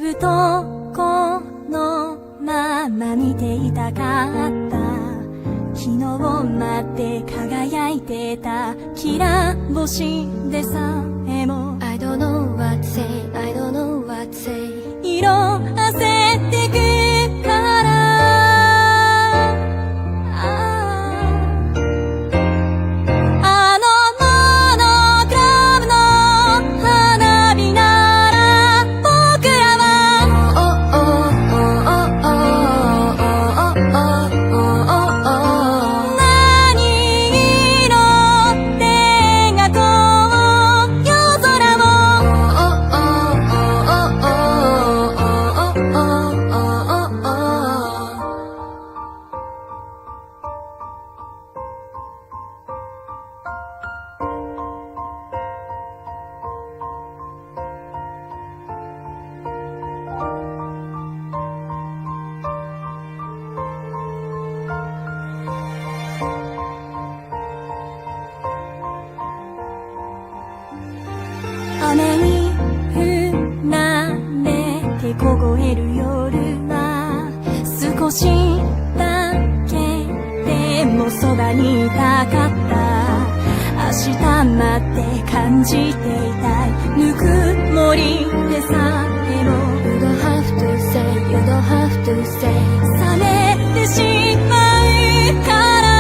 ぶとこのまま見ていたかった。昨日まで輝いてたきら星でさえも I don't know what to say, I don't know what to say 色あせてくから雨に降られて凍える夜は少しだけでもそばにいたかった。明日まで感じていたいぬくもりでさえも You don't have to say, you don't have to say 冷めてしまうから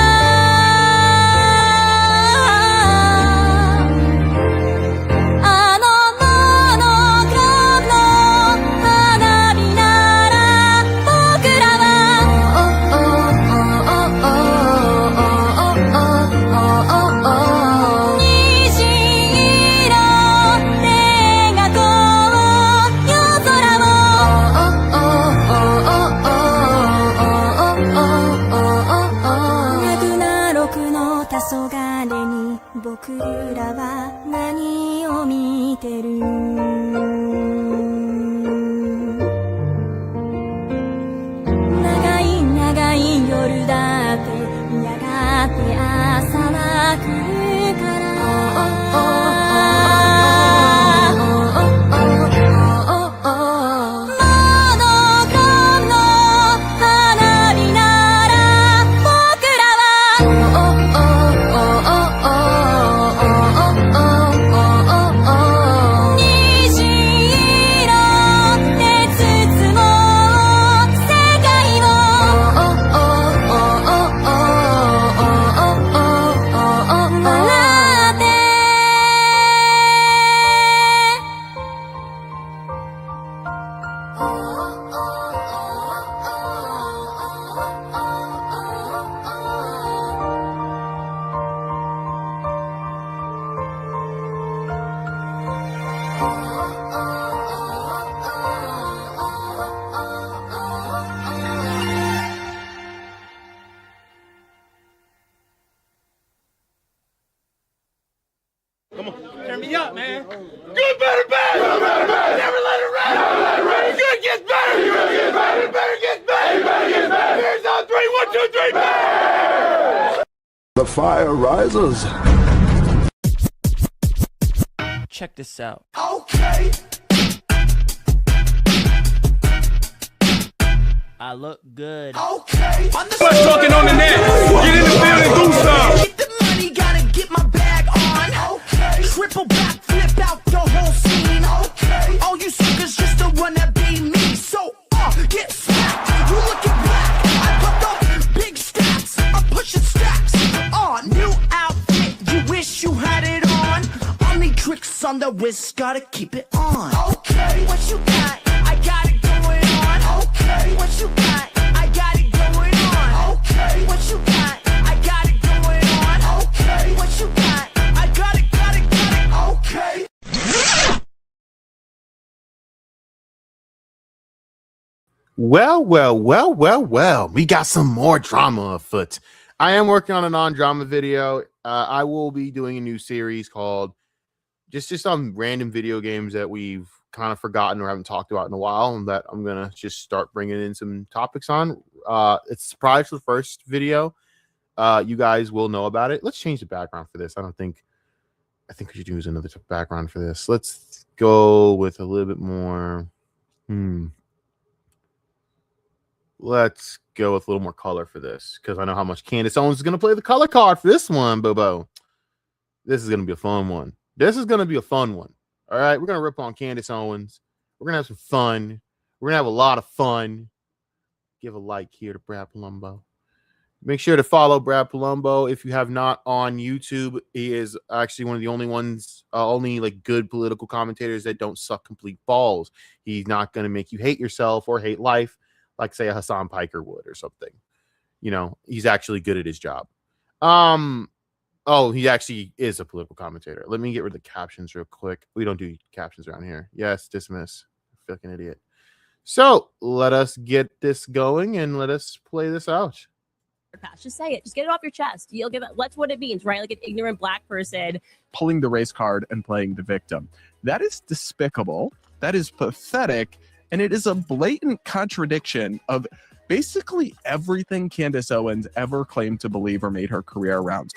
僕らは何を見てる長い長い夜だってやがて朝は来るからCome on, turn me up, man. Good, better, bad. Good, better, bad. Never let it rest. Never let it rest. Good gets better. Good gets better. Better gets better. Better gets better. Bears on 3, 1, 2, 3, bear. The fire rises. Check this out. Okay. I look good. Okay. Let's talking on the net. Get in the field and do some. Get the money, gotta get my bag on. Okay. Triple back, flip out the whole scene. Okay. All you suckers just don't wanna be me. So, get smacked. You looking back. I put up big stacks. I'm pushing stacks. New outfit. You wish you had it on. Only tricks on the wrist, gotta keep it on. Okay. What you got? I got it going on. Okay. What you got? I got it going on. Okay. What you got? I got it going on. Okay. What you got? I got it, got it, got it. Okay. Well. We got some more drama afoot. I am working on a non-drama video. I will be doing a new series called just on random video games that we've kind of forgotten or haven't talked about in a while, and that I'm gonna just start bringing in some topics on. It's a surprise for the first video. You guys will know about it. Let's change the background for this. I think we should use another background for this. Let's go with a little bit more Let's go with a little more color for this because I know how much Candace Owens is going to play the color card for this one, Bobo. This is going to be a fun one. All right, we're going to rip on Candace Owens. We're going to have some fun. We're going to have a lot of fun. Give a like here to Brad Palumbo. Make sure to follow Brad Palumbo if you have not on YouTube. He is actually one of the only ones, only like good political commentators that don't suck complete balls. He's not going to make you hate yourself or hate life like, say, a Hassan Piker would or something. You know, he's actually good at his job. Oh, he actually is a political commentator. Let me get rid of the captions real quick. We don't do captions around here. Yes, dismiss. Fucking idiot. So let us get this going and let us play this out. Just say it. Just get it off your chest. You'll give it. That's what it means, right? Like an ignorant black person pulling the race card and playing the victim. That is despicable. That is pathetic. And it is a blatant contradiction of basically everything Candace Owens ever claimed to believe or made her career around.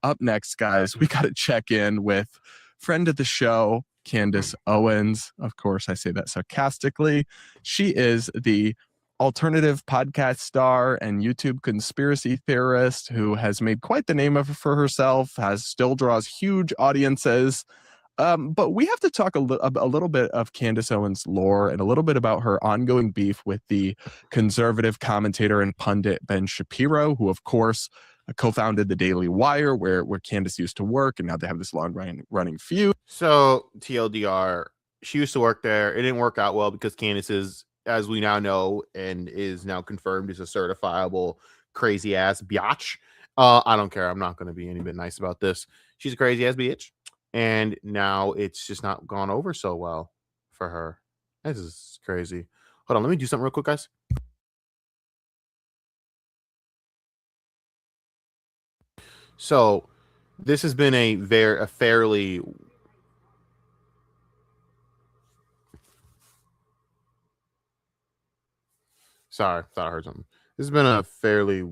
Up next, guys, we got to check in with friend of the show, Candace Owens. Of course, I say that sarcastically. She is the alternative podcast star and YouTube conspiracy theorist who has made quite the name for herself, still draws huge audiences. But we have to talk a little bit of Candace Owens' lore and a little bit about her ongoing beef with the conservative commentator and pundit Ben Shapiro, who, of course, co-founded the Daily Wire, where Candace used to work, and now they have this long-running feud. So, TLDR, she used to work there. It didn't work out well because Candace is, as we now know, and is now confirmed, is a certifiable crazy-ass biatch. I don't care. I'm not going to be any bit nice about this. She's a crazy-ass bitch, and now it's just not gone over so well for her. This is crazy. Hold on. Let me do something real quick, guys. So this has been a fairly sorry, thought I heard something. This has been a fairly,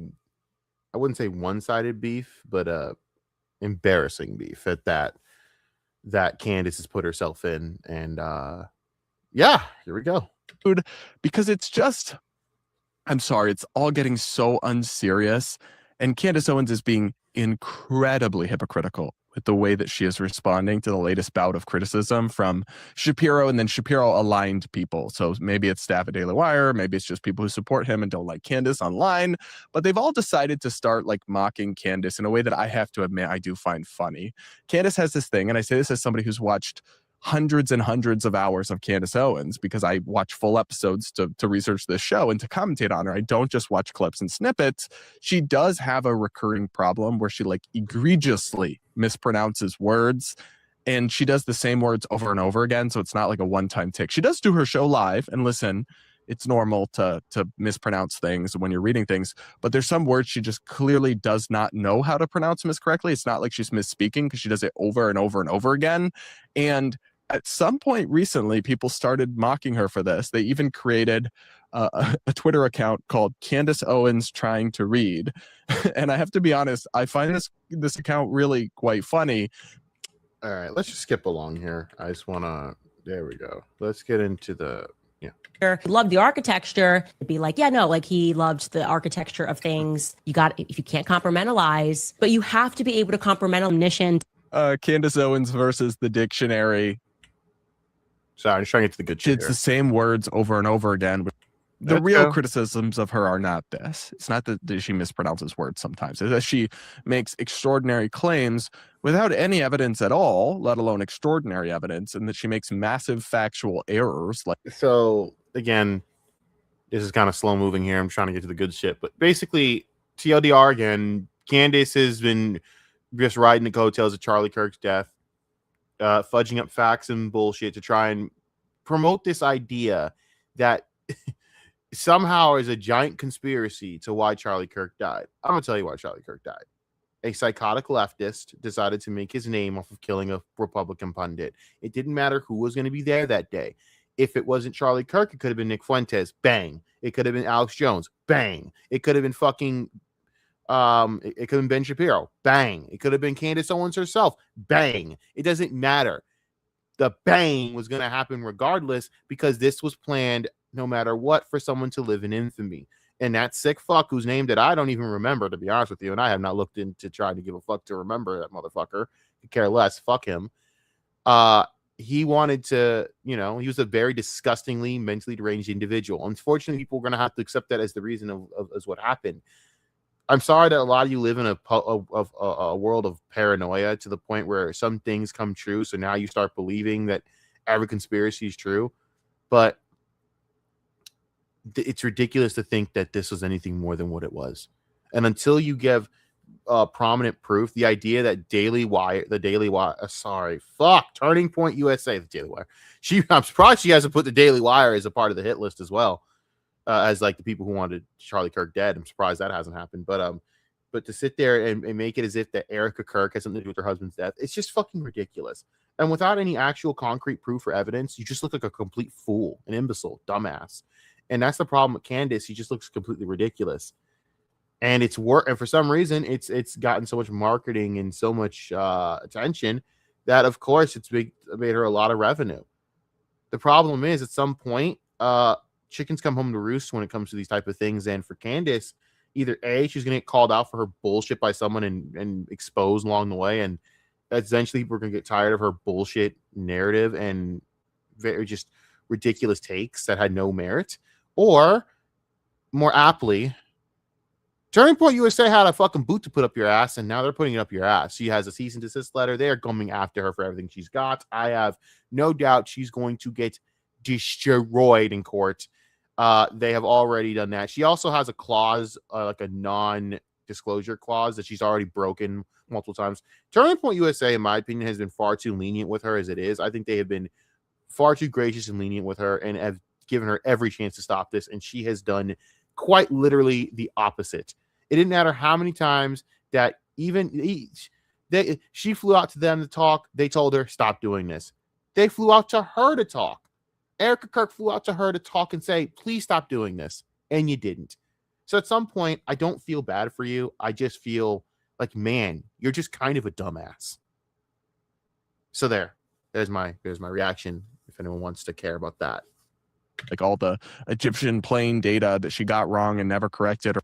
I wouldn't say one-sided beef, but embarrassing beef at that Candace has put herself in. And yeah, here we go. Because it's just, I'm sorry, it's all getting so unserious. And Candace Owens is being incredibly hypocritical with the way that she is responding to the latest bout of criticism from Shapiro, and then Shapiro aligned people. So maybe it's staff at Daily Wire, maybe it's just people who support him and don't like Candace online, but they've all decided to start like mocking Candace in a way that I have to admit I do find funny. Candace has this thing, and I say this as somebody who's watched hundreds and hundreds of hours of Candace Owens because I watch full episodes to research this show and to commentate on her. I don't just watch clips and snippets. She does have a recurring problem where she like egregiously mispronounces words, and she does the same words over and over again. So it's not like a one-time tick. She does do her show live, and listen, it's normal to mispronounce things when you're reading things, but there's some words she just clearly does not know how to pronounce miscorrectly. It's not like she's misspeaking because she does it over and over and over again. And at some point recently, people started mocking her for this. They even created a Twitter account called Candace Owens Trying to Read. And I have to be honest, I find this account really quite funny. All right, let's just skip along here. I just want to, there we go. Let's get into the, yeah. loved the architecture. It'd be like, yeah, no, like he loved the architecture of things. If you can't compartmentalize, but you have to be able to compartmentalize omniscient. Candace Owens versus the dictionary. Sorry, I'm just trying to get to the good shit. It's the same words over and over again. The real criticisms of her are not this. It's not that she mispronounces words sometimes. It's that she makes extraordinary claims without any evidence at all, let alone extraordinary evidence, and that she makes massive factual errors. So, again, this is kind of slow moving here. I'm trying to get to the good shit. But basically, TLDR again, Candace has been just riding the coattails of Charlie Kirk's death, fudging up facts and bullshit to try and promote this idea that somehow is a giant conspiracy to why Charlie Kirk died. I'm going to tell you why Charlie Kirk died. A psychotic leftist decided to make his name off of killing a Republican pundit. It didn't matter who was going to be there that day. If it wasn't Charlie Kirk, it could have been Nick Fuentes. Bang. It could have been Alex Jones. Bang. It could have been fucking It could have been Ben Shapiro. Bang. It could have been Candace Owens herself. Bang. It doesn't matter. The bang was going to happen regardless because this was planned no matter what for someone to live in infamy. And that sick fuck whose name that I don't even remember, to be honest with you, and I have not looked into trying to give a fuck to remember that motherfucker. Could care less. Fuck him. He wanted to, he was a very disgustingly mentally deranged individual. Unfortunately, people are going to have to accept that as the reason of as what happened. I'm sorry that a lot of you live in a world of paranoia to the point where some things come true. So now you start believing that every conspiracy is true. But it's ridiculous to think that this was anything more than what it was. And until you give prominent proof, the idea that Turning Point USA, the Daily Wire. I'm surprised she hasn't put the Daily Wire as a part of the hit list as well. As like the people who wanted Charlie Kirk dead. I'm surprised that hasn't happened. But to sit there and make it as if that Erica Kirk has something to do with her husband's death, it's just fucking ridiculous. And without any actual concrete proof or evidence, you just look like a complete fool, an imbecile, dumbass. And that's the problem with Candace. He just looks completely ridiculous. And it's and for some reason, it's gotten so much marketing and so much attention that, of course, it's made her a lot of revenue. The problem is, at some point, chickens come home to roost when it comes to these type of things. And for Candace, either A, she's going to get called out for her bullshit by someone and exposed along the way. And eventually we're going to get tired of her bullshit narrative and very just ridiculous takes that had no merit. Or more aptly, Turning Point USA had a fucking boot to put up your ass, and now they're putting it up your ass. She has a cease and desist letter. They're coming after her for everything she's got. I have no doubt she's going to get destroyed in court. They have already done that. She also has a clause, like a non-disclosure clause that she's already broken multiple times. Turning Point USA, in my opinion, has been far too lenient with her as it is. I think they have been far too gracious and lenient with her and have given her every chance to stop this, and she has done quite literally the opposite. It didn't matter how many times that she flew out to them to talk. They told her, stop doing this. They flew out to her to talk. Erica Kirk flew out to her to talk and say, please stop doing this. And you didn't. So at some point, I don't feel bad for you. I just feel like, man, you're just kind of a dumbass. So there's my reaction. If anyone wants to care about that. Like all the Egyptian plane data that she got wrong and never corrected.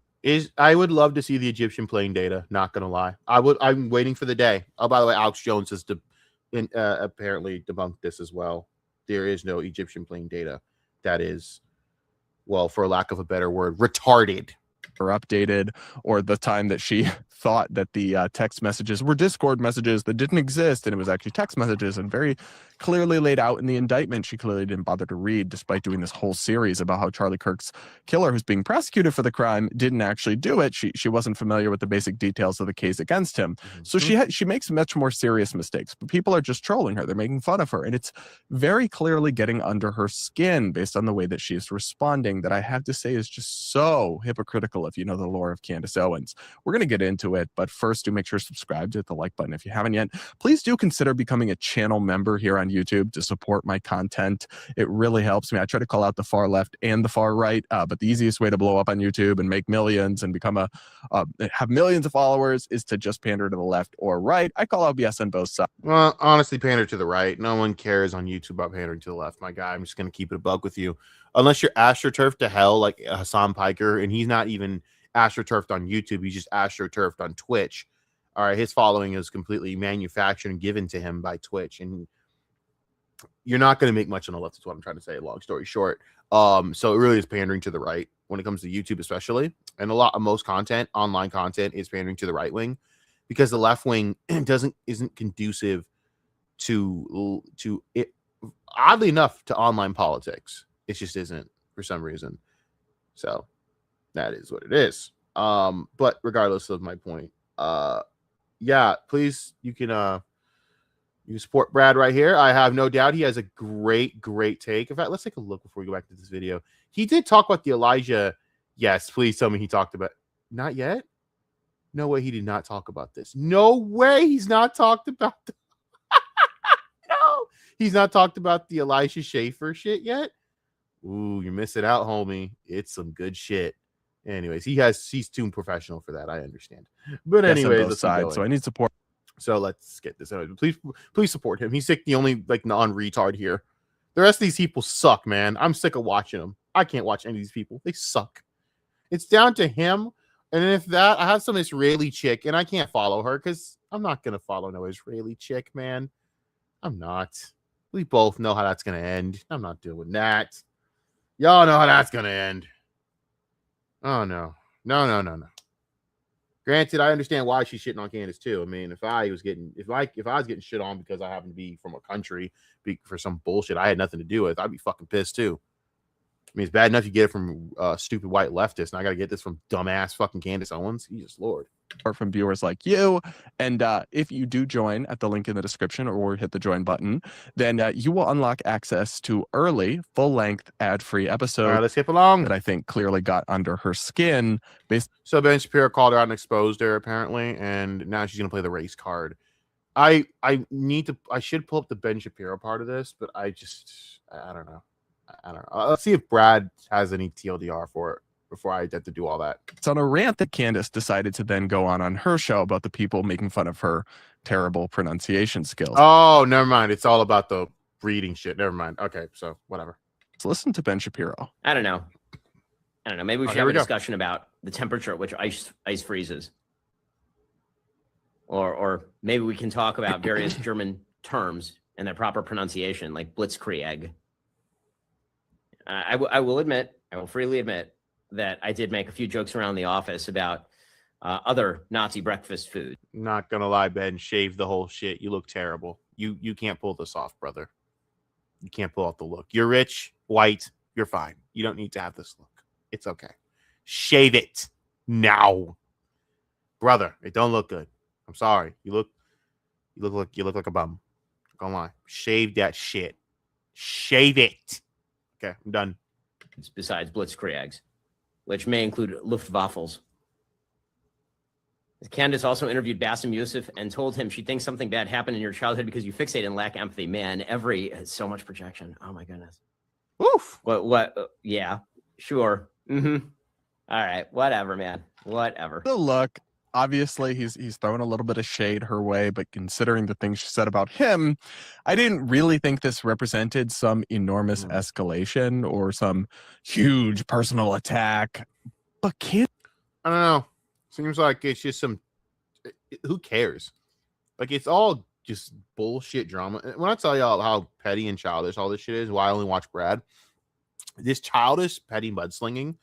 I would love to see the Egyptian plane data. Not going to lie. I'm waiting for the day. Oh, by the way, Alex Jones has apparently debunked this as well. There is no Egyptian plane data that is, well, for lack of a better word, retarded. Or updated, or the time that she thought that the text messages were Discord messages that didn't exist, and it was actually text messages, and very clearly laid out in the indictment. She clearly didn't bother to read, despite doing this whole series about how Charlie Kirk's killer, who's being prosecuted for the crime, didn't actually do it. She wasn't familiar with the basic details of the case against him. So she makes much more serious mistakes, but people are just trolling her. They're making fun of her, and it's very clearly getting under her skin based on the way that she is responding, that I have to say is just so hypocritical if you know the lore of Candace Owens. We're going to get into it, but first do make sure to subscribe, to hit the like button if you haven't yet. Please do consider becoming a channel member here on YouTube to support my content. It really helps me. I try to call out the far left and the far right, but the easiest way to blow up on YouTube and make millions and become have millions of followers is to just pander to the left or right. I call out BS on both sides. Well, honestly, pander to the right. No one cares on YouTube about pandering to the left, my guy. I'm just going to keep it a buck with you. Unless you're astroturfed to hell like Hassan Piker, and he's not even astroturfed on YouTube. He's just astroturfed on Twitch. All right, his following is completely manufactured and given to him by Twitch, and you're not going to make much on the left. Is what I'm trying to say. Long story short, so it really is pandering to the right when it comes to YouTube, especially, and most content, online content, is pandering to the right wing because the left wing isn't conducive to it. Oddly enough, to online politics, it just isn't for some reason. So that is what it is. But regardless of my point, yeah, please, you can support Brad right here. I have no doubt he has a great take. In fact, let's take a look before we go back to this video. He did talk about the Elijah. Yes, please tell me he talked about. Not yet. No way he did not talk about this. No way he's not talked about. No, he's not talked about the Elisha Schaefer shit yet. Ooh, you're missing out, homie. It's some good shit. Anyways, he's too professional for that. I understand. But Yes, on anyways, both let's keep sides. going. So I need support. So let's get this out. Please support him. He's like the only like non-retard here. The rest of these people suck, man. I'm sick of watching them. I can't watch any of these people. They suck. It's down to him. And if that, I have some Israeli chick, and I can't follow her because I'm not gonna follow no Israeli chick, man. I'm not. We both know how that's gonna end. I'm not doing that. Y'all know how that's gonna end. Oh no. No. Granted, I understand why she's shitting on Candace too. I mean, if I was getting shit on because I happen to be from a country for some bullshit I had nothing to do with, I'd be fucking pissed too. I mean, it's bad enough you get it from stupid white leftists, and I got to get this from dumbass fucking Candace Owens. Jesus Lord. Or from viewers like you. And if you do join at the link in the description or hit the join button, then you will unlock access to early, full-length, ad-free episodes. All right, let's skip along. That I think clearly got under her skin. So Ben Shapiro called her out and exposed her apparently, and now she's gonna play the race card. I should pull up the Ben Shapiro part of this, but I don't know. Let's see if Brad has any TLDR for it before I have to do all that. It's on a rant that Candace decided to then go on her show about the people making fun of her terrible pronunciation skills. Oh, never mind. It's all about the reading shit. Never mind. Okay, so whatever. Let's listen to Ben Shapiro. I don't know. Maybe we should here have we a go. discussion about the temperature at which ice freezes. Or maybe we can talk about various German terms and their proper pronunciation, like Blitzkrieg. I will freely admit that I did make a few jokes around the office about other Nazi breakfast food. Not gonna lie, Ben, shave the whole shit. You look terrible. You can't pull this off, brother. You can't pull off the look. You're rich, white, you're fine. You don't need to have this look. It's okay. Shave it now. Brother, it don't look good. I'm sorry. You look like a bum. Don't lie. Shave that shit. Shave it. Okay, I'm done. Besides Blitzkriegs, which may include Luftwaffles. Candace also interviewed Bassem Youssef and told him she thinks something bad happened in your childhood because you fixate and lack empathy. Man, so much projection. Oh my goodness. Oof. What? Yeah, sure. Mm-hmm. All right, whatever, man. Whatever. The look, obviously, he's throwing a little bit of shade her way, but considering the things she said about him, I didn't really think this represented some enormous escalation or some huge personal attack. But I don't know. Seems like it's just who cares? Like, it's all just bullshit drama. When I tell y'all how petty and childish all this shit is, why I only watch Brad, this childish, petty mudslinging,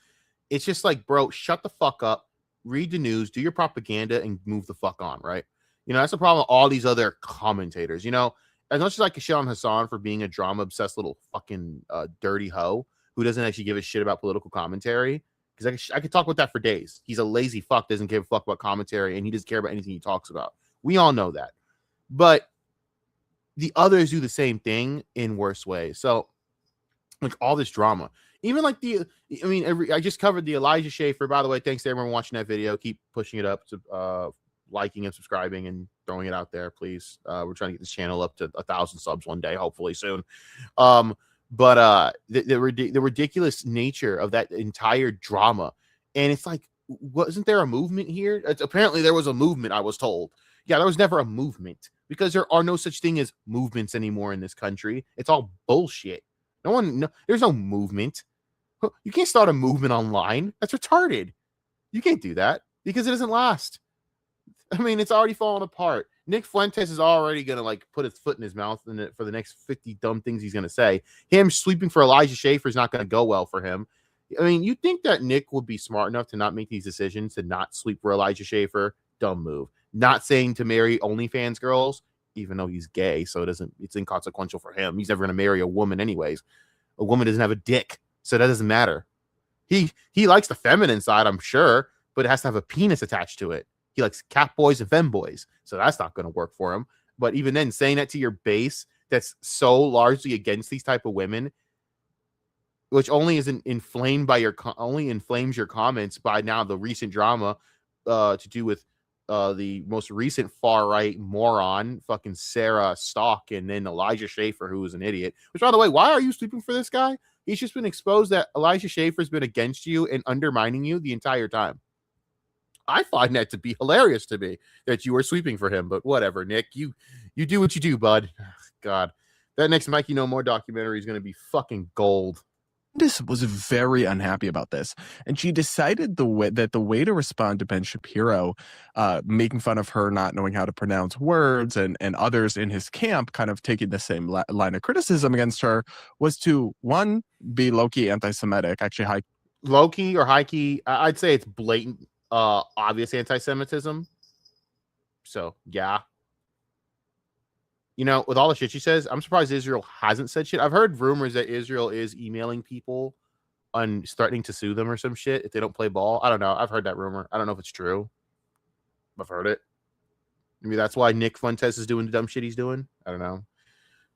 it's just like, bro, shut the fuck up, read the news, do your propaganda, and move the fuck on, right? You know, that's the problem with all these other commentators. You know, as much as I can shit on Hassan for being a drama-obsessed little fucking dirty hoe who doesn't actually give a shit about political commentary, because I could talk about that for days. He's a lazy fuck, doesn't give a fuck about commentary, and he doesn't care about anything he talks about. We all know that. But the others do the same thing in worse ways. So, like, all this drama. Even like I just covered the Elijah Schaefer. By the way, thanks to everyone watching that video. Keep pushing it up to liking and subscribing and throwing it out there, please. We're trying to get this channel up to 1,000 subs one day, hopefully soon. But the ridiculous nature of that entire drama, and it's like, wasn't there a movement here? Apparently there was a movement, I was told. Yeah, there was never a movement because there are no such thing as movements anymore in this country. It's all bullshit. There's no movement. You can't start a movement online. That's retarded. You can't do that because it doesn't last. I mean, it's already falling apart. Nick Fuentes is already going to like put his foot in his mouth for the next 50 dumb things he's going to say. Him sweeping for Elijah Schaefer is not going to go well for him. I mean, you think that Nick would be smart enough to not make these decisions, to not sweep for Elijah Schaefer? Dumb move. Not saying to marry OnlyFans girls, even though he's gay, so it's inconsequential for him. He's never going to marry a woman anyways. A woman doesn't have a dick, so that doesn't matter. He likes the feminine side, I'm sure, but it has to have a penis attached to it. He likes cat boys and femboys, so that's not going to work for him. But even then, saying that to your base that's so largely against these type of women, which only is inflamed by only inflames your comments by now the recent drama to do with the most recent far right moron, fucking Sarah Stock, and then Elijah Schaefer, who is an idiot. Which, by the way, why are you sleeping for this guy? He's just been exposed that Elijah Schaefer's been against you and undermining you the entire time. I find that to be hilarious to me that you were sweeping for him, but whatever, Nick. You do what you do, bud. God, that next Mikey No More documentary is going to be fucking gold. Candace was very unhappy about this, and she decided the way to respond to Ben Shapiro, making fun of her not knowing how to pronounce words, and others in his camp kind of taking the same line of criticism against her, was to, one, be low-key anti-Semitic, actually high low-key or high-key. I'd say it's blatant, obvious anti-Semitism. So yeah. You know, with all the shit she says, I'm surprised Israel hasn't said shit. I've heard rumors that Israel is emailing people and threatening to sue them or some shit if they don't play ball. I don't know. I've heard that rumor. I don't know if it's true. I've heard it. Maybe that's why Nick Fuentes is doing the dumb shit he's doing. I don't know.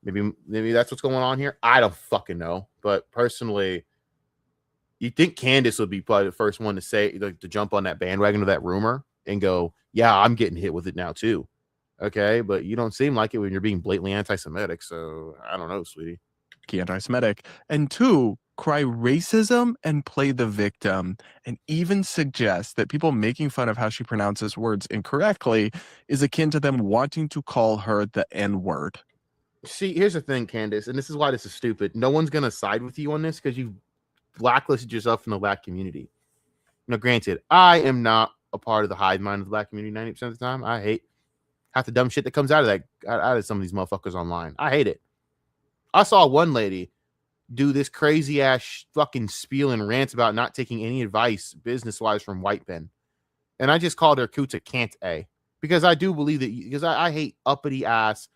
Maybe that's what's going on here. I don't fucking know. But personally, you'd think Candace would be probably the first one to say, like, to jump on that bandwagon of that rumor and go, yeah, I'm getting hit with it now too. Okay, but you don't seem like it when you're being blatantly anti-Semitic. So I don't know, sweetie. Anti-Semitic. And two, cry racism and play the victim, and even suggest that people making fun of how she pronounces words incorrectly is akin to them wanting to call her the N-word. See, here's the thing, Candace, and this is why this is stupid. No one's going to side with you on this because you've blacklisted yourself from the black community. Now, granted, I am not a part of the hive mind of the black community 90% of the time. I hate half the dumb shit that comes out of some of these motherfuckers online. I hate it. I saw one lady do this crazy ass fucking spiel and rant about not taking any advice business wise from white men. And I just called her Kuta Kant A, because I do believe that, because I hate uppity ass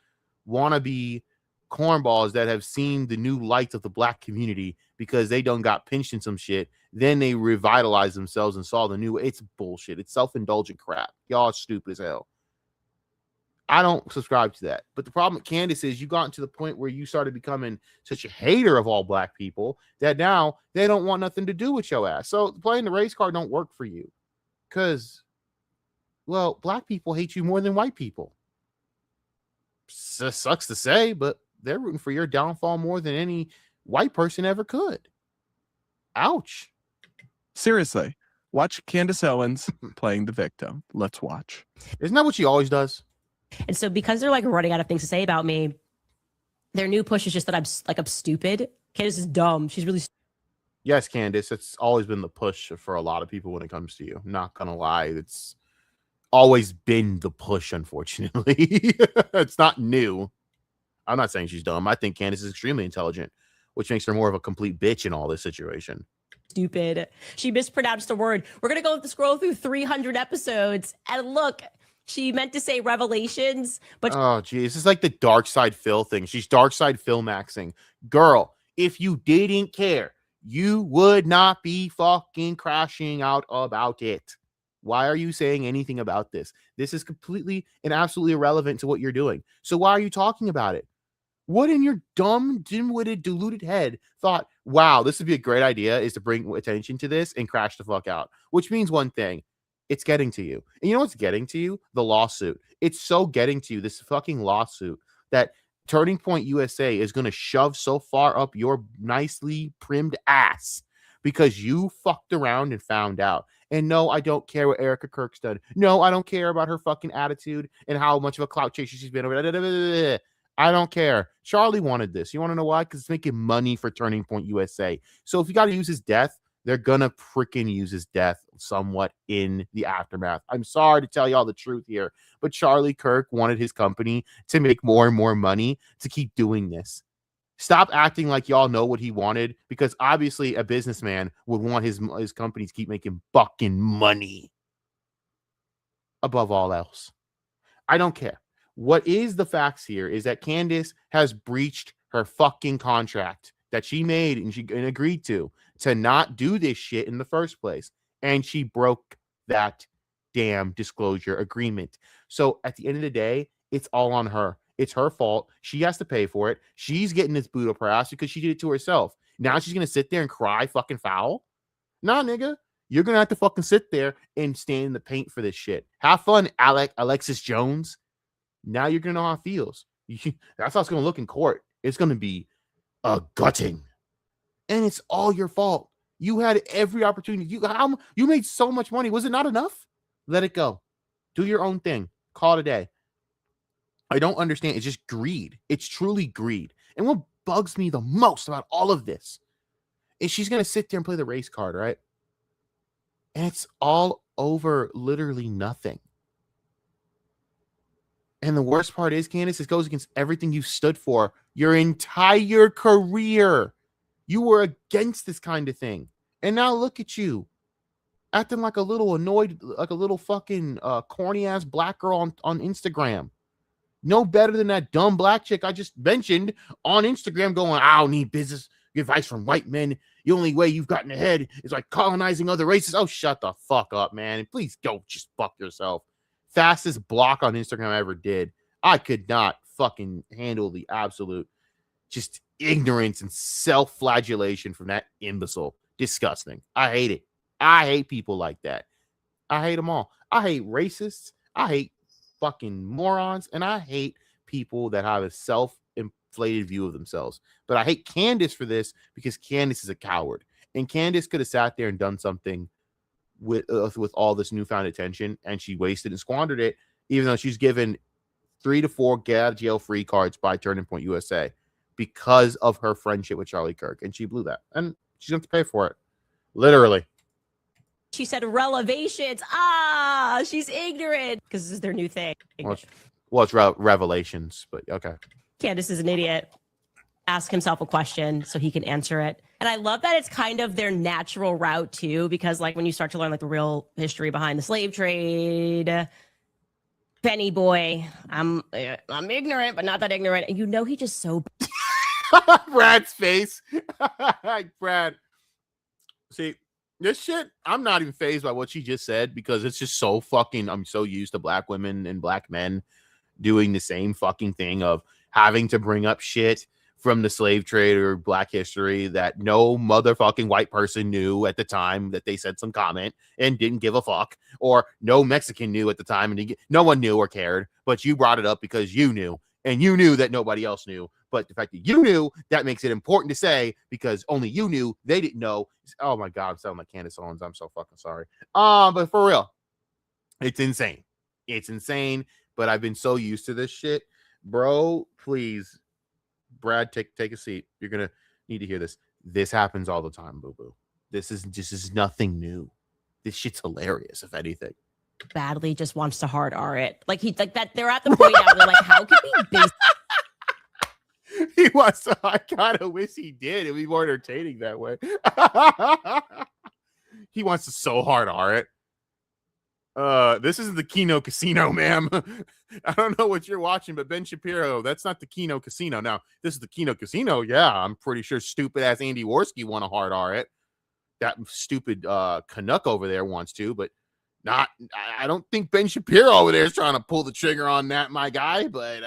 wannabe cornballs that have seen the new light of the black community because they done got pinched in some shit. Then they revitalized themselves and saw the new. It's bullshit. It's self-indulgent crap. Y'all are stupid as hell. I don't subscribe to that. But the problem with Candace is you got to the point where you started becoming such a hater of all black people that now they don't want nothing to do with your ass. So playing the race card don't work for you because, well, black people hate you more than white people. Sucks to say, but they're rooting for your downfall more than any white person ever could. Ouch. Seriously, watch Candace Owens playing the victim. Let's watch. Isn't that what she always does? And so because they're like running out of things to say about me, their new push is just that I'm stupid. Candace is dumb. She's really Yes, Candace. It's always been the push for a lot of people when it comes to you. Not gonna lie. It's always been the push, unfortunately. It's not new. I'm not saying she's dumb. I think Candace is extremely intelligent, which makes her more of a complete bitch in all this situation. stupid. She mispronounced a word. We're going to go scroll through 300 episodes and look, she meant to say Revelations, but oh, geez, it's like the DarkSydePhil thing. She's DarkSydePhil maxing. Girl, if you didn't care, you would not be fucking crashing out about it. Why are you saying anything about this? This is completely and absolutely irrelevant to what you're doing. So why are you talking about it? What in your dumb, dim-witted, deluded head thought, wow, this would be a great idea, is to bring attention to this and crash the fuck out? Which means one thing. It's getting to you. And you know what's getting to you? The lawsuit. It's so getting to you, this fucking lawsuit, that Turning Point USA is going to shove so far up your nicely primed ass because you fucked around and found out. And no, I don't care what Erica Kirk's done. No, I don't care about her fucking attitude and how much of a clout chaser she's been over. I don't care. Charlie wanted this. You want to know why? Because it's making money for Turning Point USA. So if you got to use his death, they're going to freaking use his death somewhat in the aftermath. I'm sorry to tell you all the truth here, but Charlie Kirk wanted his company to make more and more money to keep doing this. Stop acting like y'all know what he wanted, because obviously a businessman would want his company to keep making fucking money above all else. I don't care. What is the facts here is that Candace has breached her fucking contract that she made and she agreed to not do this shit in the first place. And she broke that damn disclosure agreement. So at the end of the day, it's all on her. It's her fault. She has to pay for it. She's getting this boot up her ass because she did it to herself. Now she's going to sit there and cry fucking foul? Nah, nigga. You're going to have to fucking sit there and stand in the paint for this shit. Have fun, Alexis Jones. Now you're going to know how it feels. That's how it's going to look in court. It's going to be a gutting. And it's all your fault. You had every opportunity. You made so much money. Was it not enough? Let it go. Do your own thing. Call it a day. I don't understand. It's just greed. It's truly greed. And what bugs me the most about all of this is she's going to sit there and play the race card, right? And it's all over literally nothing. And the worst part is, Candace, it goes against everything you stood for your entire career. You were against this kind of thing. And now look at you acting like a little annoyed, like a little fucking corny ass black girl on Instagram. No better than that dumb black chick I just mentioned on Instagram going, I don't need business advice from white men. The only way you've gotten ahead is like colonizing other races. Oh, shut the fuck up, man. And please go just fuck yourself. Fastest block on Instagram I ever did. I could not fucking handle the absolute just ignorance and self-flagellation from that imbecile. Disgusting. I hate it. I hate people like that. I hate them all. I hate racists. I hate fucking morons. And I hate people that have a self-inflated view of themselves. But I hate Candace for this because Candace is a coward. And Candace could have sat there and done something with all this newfound attention, and she wasted and squandered it, even though she's given 3 to 4 get out of jail free cards by Turning Point USA because of her friendship with Charlie Kirk, and she blew that, and she's going to pay for it, literally. She said revelations. She's ignorant because this is their new thing. Well, it's revelations, but okay. Candace is an idiot. Ask himself a question so he can answer it. And I love that it's kind of their natural route too, because like when you start to learn like the real history behind the slave trade, Benny boy, I'm ignorant, but not that ignorant. And you know, he just so Brad's face. Brad. See, this shit, I'm not even fazed by what she just said because it's just so fucking, I'm so used to black women and black men doing the same fucking thing of having to bring up shit from the slave trade or black history that no motherfucking white person knew at the time that they said some comment and didn't give a fuck, or no Mexican knew at the time and no one knew or cared, but you brought it up because you knew, and you knew that nobody else knew. But the fact that you knew, that makes it important to say because only you knew, they didn't know. Oh my God, I'm sounding like Candace Owens. I'm so fucking sorry. But for real, it's insane. It's insane. But I've been so used to this shit, bro. Please, Brad, take a seat. You're gonna need to hear this. This happens all the time, boo boo. This is nothing new. This shit's hilarious, if anything. badly just wants to hard R it. Like he like that. They're at the point now. They're like, how can we base? He wants to. I kind of wish he did. It'd be more entertaining that way. He wants to so hard R it. This isn't the Kino Casino, ma'am. I don't know what you're watching, but Ben Shapiro, that's not the Kino Casino. Now, this is the Kino Casino. Yeah, I'm pretty sure stupid ass Andy Worski want to hard R it. That stupid Canuck over there wants to, but not. I don't think Ben Shapiro over there is trying to pull the trigger on that, my guy. But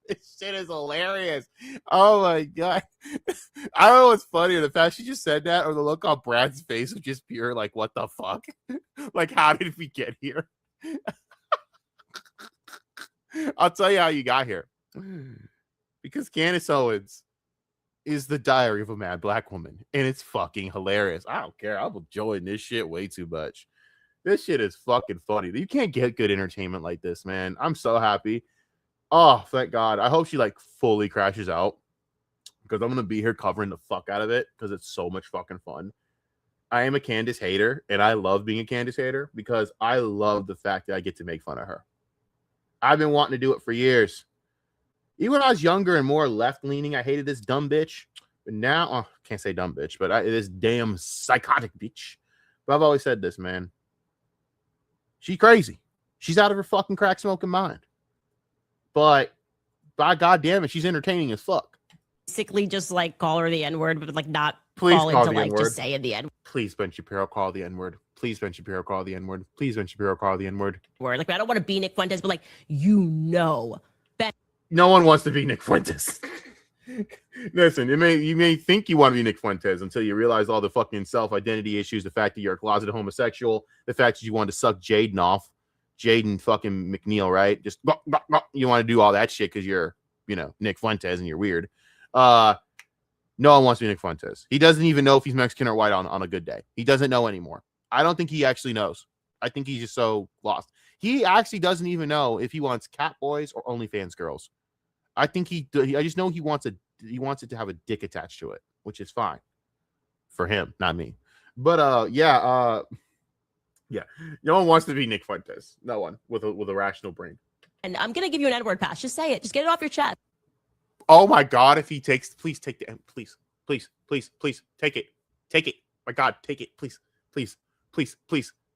this shit is hilarious. Oh my God. I don't know what's funnier, the fact she just said that or the look on Brad's face of just pure like, what the fuck? Like, how did we get here? I'll tell you how you got here. Because Candace Owens is the diary of a mad black woman. And it's fucking hilarious. I don't care. I'm enjoying this shit way too much. This shit is fucking funny. You can't get good entertainment like this, man. I'm so happy. Oh, thank God. I hope she like fully crashes out because I'm going to be here covering the fuck out of it because it's so much fucking fun. I am a Candace hater and I love being a Candace hater because I love the fact that I get to make fun of her. I've been wanting to do it for years. Even when I was younger and more left-leaning, I hated this dumb bitch. But now, can't say dumb bitch, but this damn psychotic bitch. But I've always said this, man. She's crazy. She's out of her fucking crack smoking mind. But by God damn it, she's entertaining as fuck. Basically, just like call her the N-word, but like not Please fall call into the like N-word. just saying the N-word. Please, Ben Shapiro, call the N-word. Please, Ben Shapiro, call the N-word. Please, Ben Shapiro, call the N-word. Like I don't want to be Nick Fuentes, but like you know, Ben. No one wants to be Nick Fuentes. Listen, you may think you want to be Nick Fuentes until you realize all the fucking self-identity issues, the fact that you're a closeted homosexual, the fact that you wanted to suck Jaden off. Jaden fucking McNeil, right? Just you want to do all that shit because you're, Nick Fuentes and you're weird. No one wants to be Nick Fuentes. He doesn't even know if he's Mexican or white on a good day. He doesn't know anymore. I don't think he actually knows. I think he's just so lost. He actually doesn't even know if he wants cat boys or OnlyFans girls. I think I just know he wants it to have a dick attached to it, which is fine for him, not me. But yeah. No one wants to be Nick Fuentes. No one with a rational brain. And I'm gonna give you an N-word pass. Just say it. Just get it off your chest. Oh my God! If he takes, please take the please take it. My God, take it, please.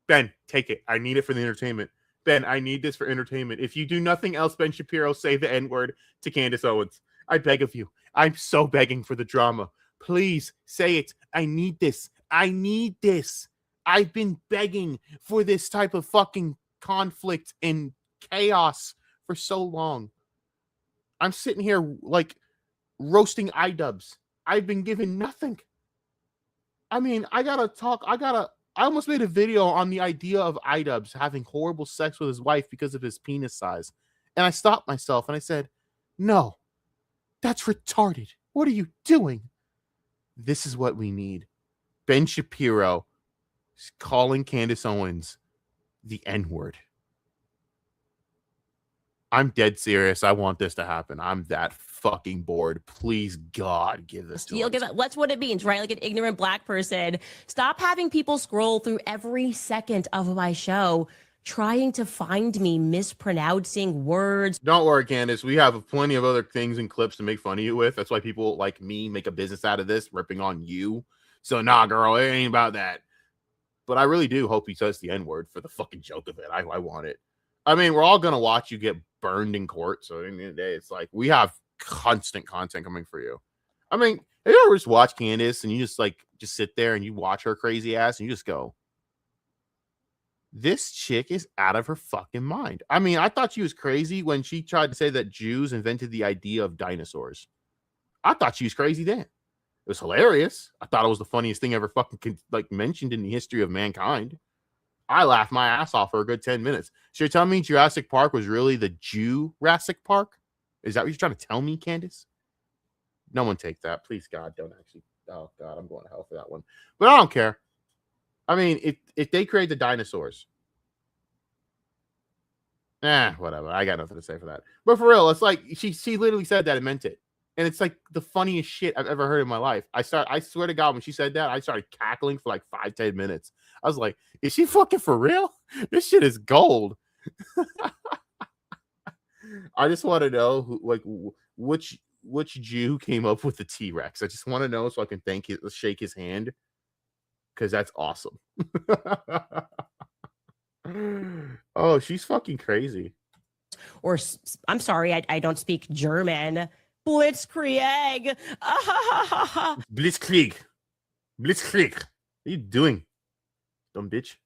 Ben, take it. I need it for the entertainment. Ben, I need this for entertainment. If you do nothing else, Ben Shapiro, say the N-word to Candace Owens. I beg of you. I'm so begging for the drama. Please say it. I need this. I've been begging for this type of fucking conflict and chaos for so long. I'm sitting here like roasting iDubbbz. I've been given nothing. I mean, I almost made a video on the idea of iDubbbz having horrible sex with his wife because of his penis size. And I stopped myself and I said, no, that's retarded. What are you doing? This is what we need. Ben Shapiro is calling Candace Owens the N-word. I'm dead serious. I want this to happen. I'm that fucking bored. Please, God, give this to us. That's what it means, right? Like an ignorant black person. Stop having people scroll through every second of my show trying to find me mispronouncing words. Don't worry, Candace. We have plenty of other things and clips to make fun of you with. That's why people like me make a business out of this, ripping on you. So, nah, girl, it ain't about that. But I really do hope he says the N-word for the fucking joke of it. I want it. I mean, we're all going to watch you get burned in court. So, at the end of the day, it's like we have constant content coming for you. I mean, have you ever just watch Candace and you just sit there and you watch her crazy ass and you just go, this chick is out of her fucking mind. I mean, I thought she was crazy when she tried to say that Jews invented the idea of dinosaurs. I thought she was crazy then. It was hilarious. I thought it was the funniest thing ever fucking mentioned in the history of mankind. I laughed my ass off for a good 10 minutes. So you're telling me Jurassic Park was really the Jurassic Park? Is that what you're trying to tell me, Candace? No one take that. Please, God, don't actually. Oh, God, I'm going to hell for that one. But I don't care. I mean, if they create the dinosaurs, whatever. I got nothing to say for that. But for real, it's like she literally said that and meant it. And it's like the funniest shit I've ever heard in my life. I swear to God, when she said that, I started cackling for like 5-10 minutes. I was like, is she fucking for real? This shit is gold. I just want to know which Jew came up with the T-Rex. I just want to know so I can shake his hand. Because that's awesome. Oh, she's fucking crazy. Or, I'm sorry, I don't speak German. Blitzkrieg. Blitzkrieg. What are you doing, dumb bitch?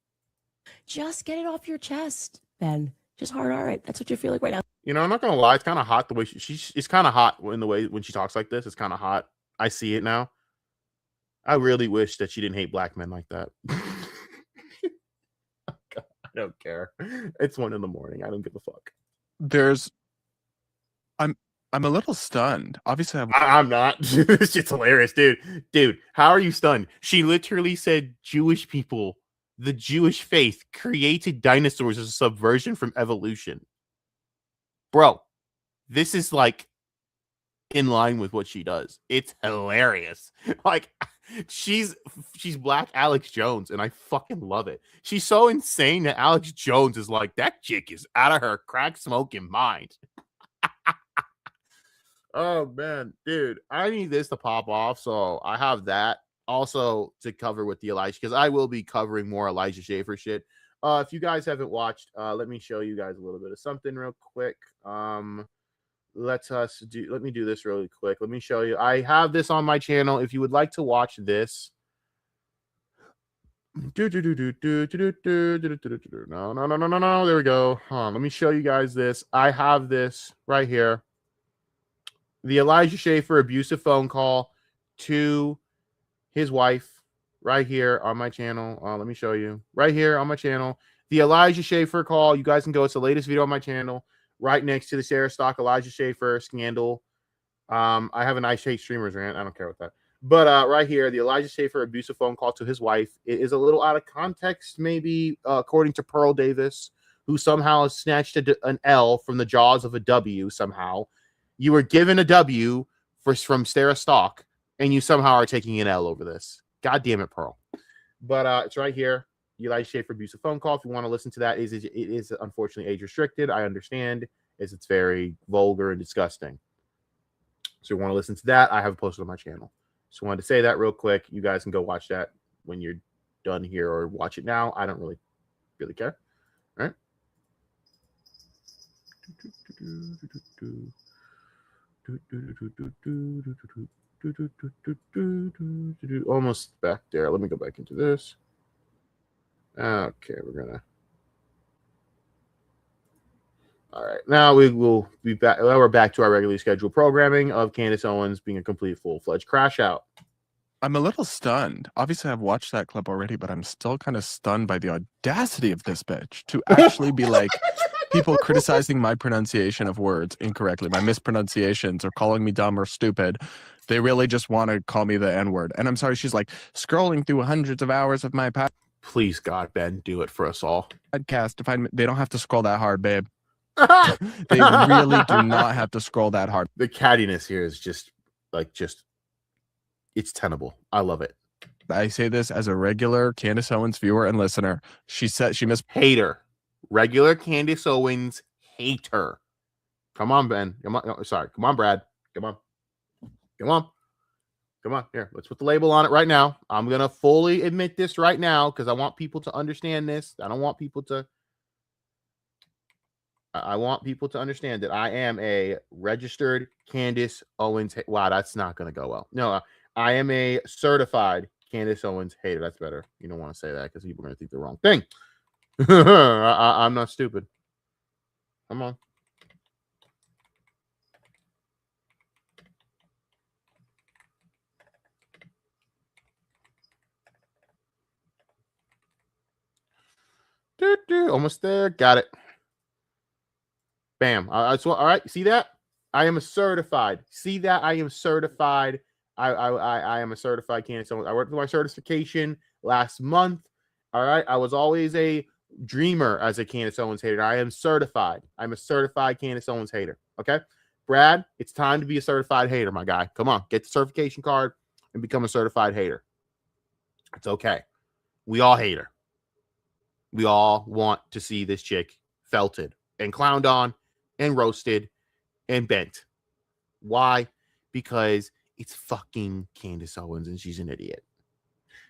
Just get it off your chest, Ben. Just hard. All right. That's what you feel like right now. You know, I'm not going to lie. It's kind of hot the way it's kind of hot in the way when she talks like this. It's kind of hot. I see it now. I really wish that she didn't hate black men like that. God, I don't care. It's 1 a.m. I don't give a fuck. I'm a little stunned. Obviously, I'm not. This shit's hilarious, dude. Dude, how are you stunned? She literally said Jewish people, the Jewish faith, created dinosaurs as a subversion from evolution. Bro, this is like in line with what she does. It's hilarious. Like, she's Black Alex Jones, and I fucking love it. She's so insane that Alex Jones is like, that chick is out of her crack smoking mind. Oh man, dude, I need this to pop off, so I have that also to cover with the Elijah, because I will be covering more Elijah Schaefer shit. If you guys haven't watched, let me show you guys a little bit of something real quick. Let me do this really quick. Let me show you. I have this on my channel. If you would like to watch this. No. There we go. Let me show you guys this. I have this right here. The Elijah Schaefer abusive phone call to his wife right here on my channel. Let me show you right here on my channel. The Elijah Schaefer call. You guys can go. It's the latest video on my channel. Right next to the Sarah Stock Elijah Schaefer scandal I have an I Hate Streamers rant. I don't care about that. But right here, the Elijah Schaefer abusive phone call to his wife is a little out of context, maybe, according to Pearl Davis, who somehow snatched an L from the jaws of a W somehow. You were given a W from Stara Stock, and you somehow are taking an L over this. God damn it, Pearl. But it's right here. Elijah Schaefer abusive phone call. If you want to listen to that, it is unfortunately age restricted. I understand, as it's very vulgar and disgusting. So you want to listen to that, I have it posted on my channel. So I wanted to say that real quick. You guys can go watch that when you're done here, or watch it now. I don't really care. All right. Almost back there. Let me go back into this. Okay, we're gonna. All right, now we will be back. Now we're back to our regularly scheduled programming of Candace Owens being a complete full-fledged crash out. I'm a little stunned. Obviously, I've watched that clip already, but I'm still kind of stunned by the audacity of this bitch to actually be like, people criticizing my pronunciation of words incorrectly, my mispronunciations, or calling me dumb or stupid. They really just want to call me the N-word. And I'm sorry, she's like, scrolling through hundreds of hours of my Please, God, Ben, do it for us all. podcast. They don't have to scroll that hard, babe. They really do not have to scroll that hard. The cattiness here is just it's tenable. I love it. I say this as a regular Candace Owens viewer and listener. She said she missed hater. Regular Candace Owens hater. Come on, Ben. Come on. No, sorry. Come on, Brad. Come on. Come on. Come on. Here, let's put the label on it right now. I'm going to fully admit this right now because I want people to understand this. I want people to understand that I am a registered Candace Owens. Wow, that's not going to go well. No, I am a certified Candace Owens hater. That's better. You don't want to say that because people are going to think the wrong thing. I'm not stupid. Come on. Almost there. Got it. Bam. All right. See that? I am a certified. See that? I am certified. I am a certified Candace Owens. I worked for my certification last month. All right. I was always a dreamer as a Candace Owens hater. I am certified. I'm a certified Candace Owens hater. Okay. Brad, it's time to be a certified hater, my guy. Come on. Get the certification card and become a certified hater. It's okay. We all hate her. We all want to see this chick felted and clowned on and roasted and bent. Why? Because it's fucking Candace Owens and she's an idiot.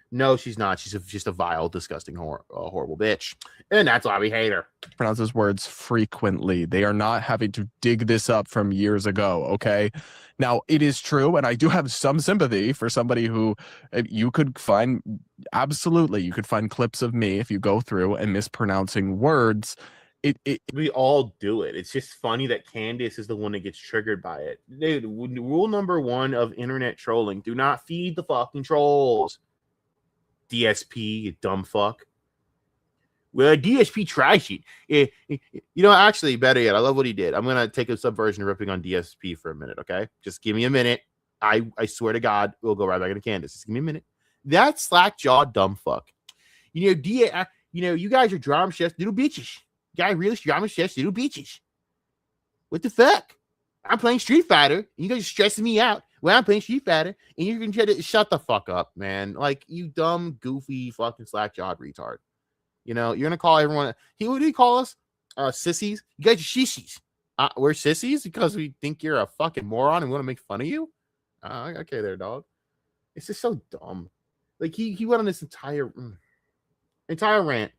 No, she's not. She's just a vile, disgusting, horrible bitch. And that's why we hate her. Pronounces words frequently. They are not having to dig this up from years ago, okay? Now, it is true, and I do have some sympathy for somebody who you could find, absolutely, you could find clips of me if you go through and mispronouncing words. We all do it. It's just funny that Candace is the one that gets triggered by it. Dude, rule number 1 of internet trolling, do not feed the fucking trolls. DSP, you dumb fuck. Well, DSP trashy. You know, actually, better yet, I love what he did. I'm going to take a subversion of ripping on DSP for a minute, okay? Just give me a minute. I swear to God, we'll go right back into Candace. Just give me a minute. That slack-jawed dumb fuck. You know, you guys are drama chefs, little bitches. You guys really drama chefs, little bitches. What the fuck? I'm playing Street Fighter, and you guys are stressing me out when I'm playing Street Fighter, and you're going to try to shut the fuck up, man. Like, you dumb, goofy, fucking slack-jawed retard. You know, you're going to call everyone, what do you call us? Sissies? You guys are shissies. We're sissies because we think you're a fucking moron and we want to make fun of you? Okay there, dog. It's just so dumb. Like, he went on this entire rant,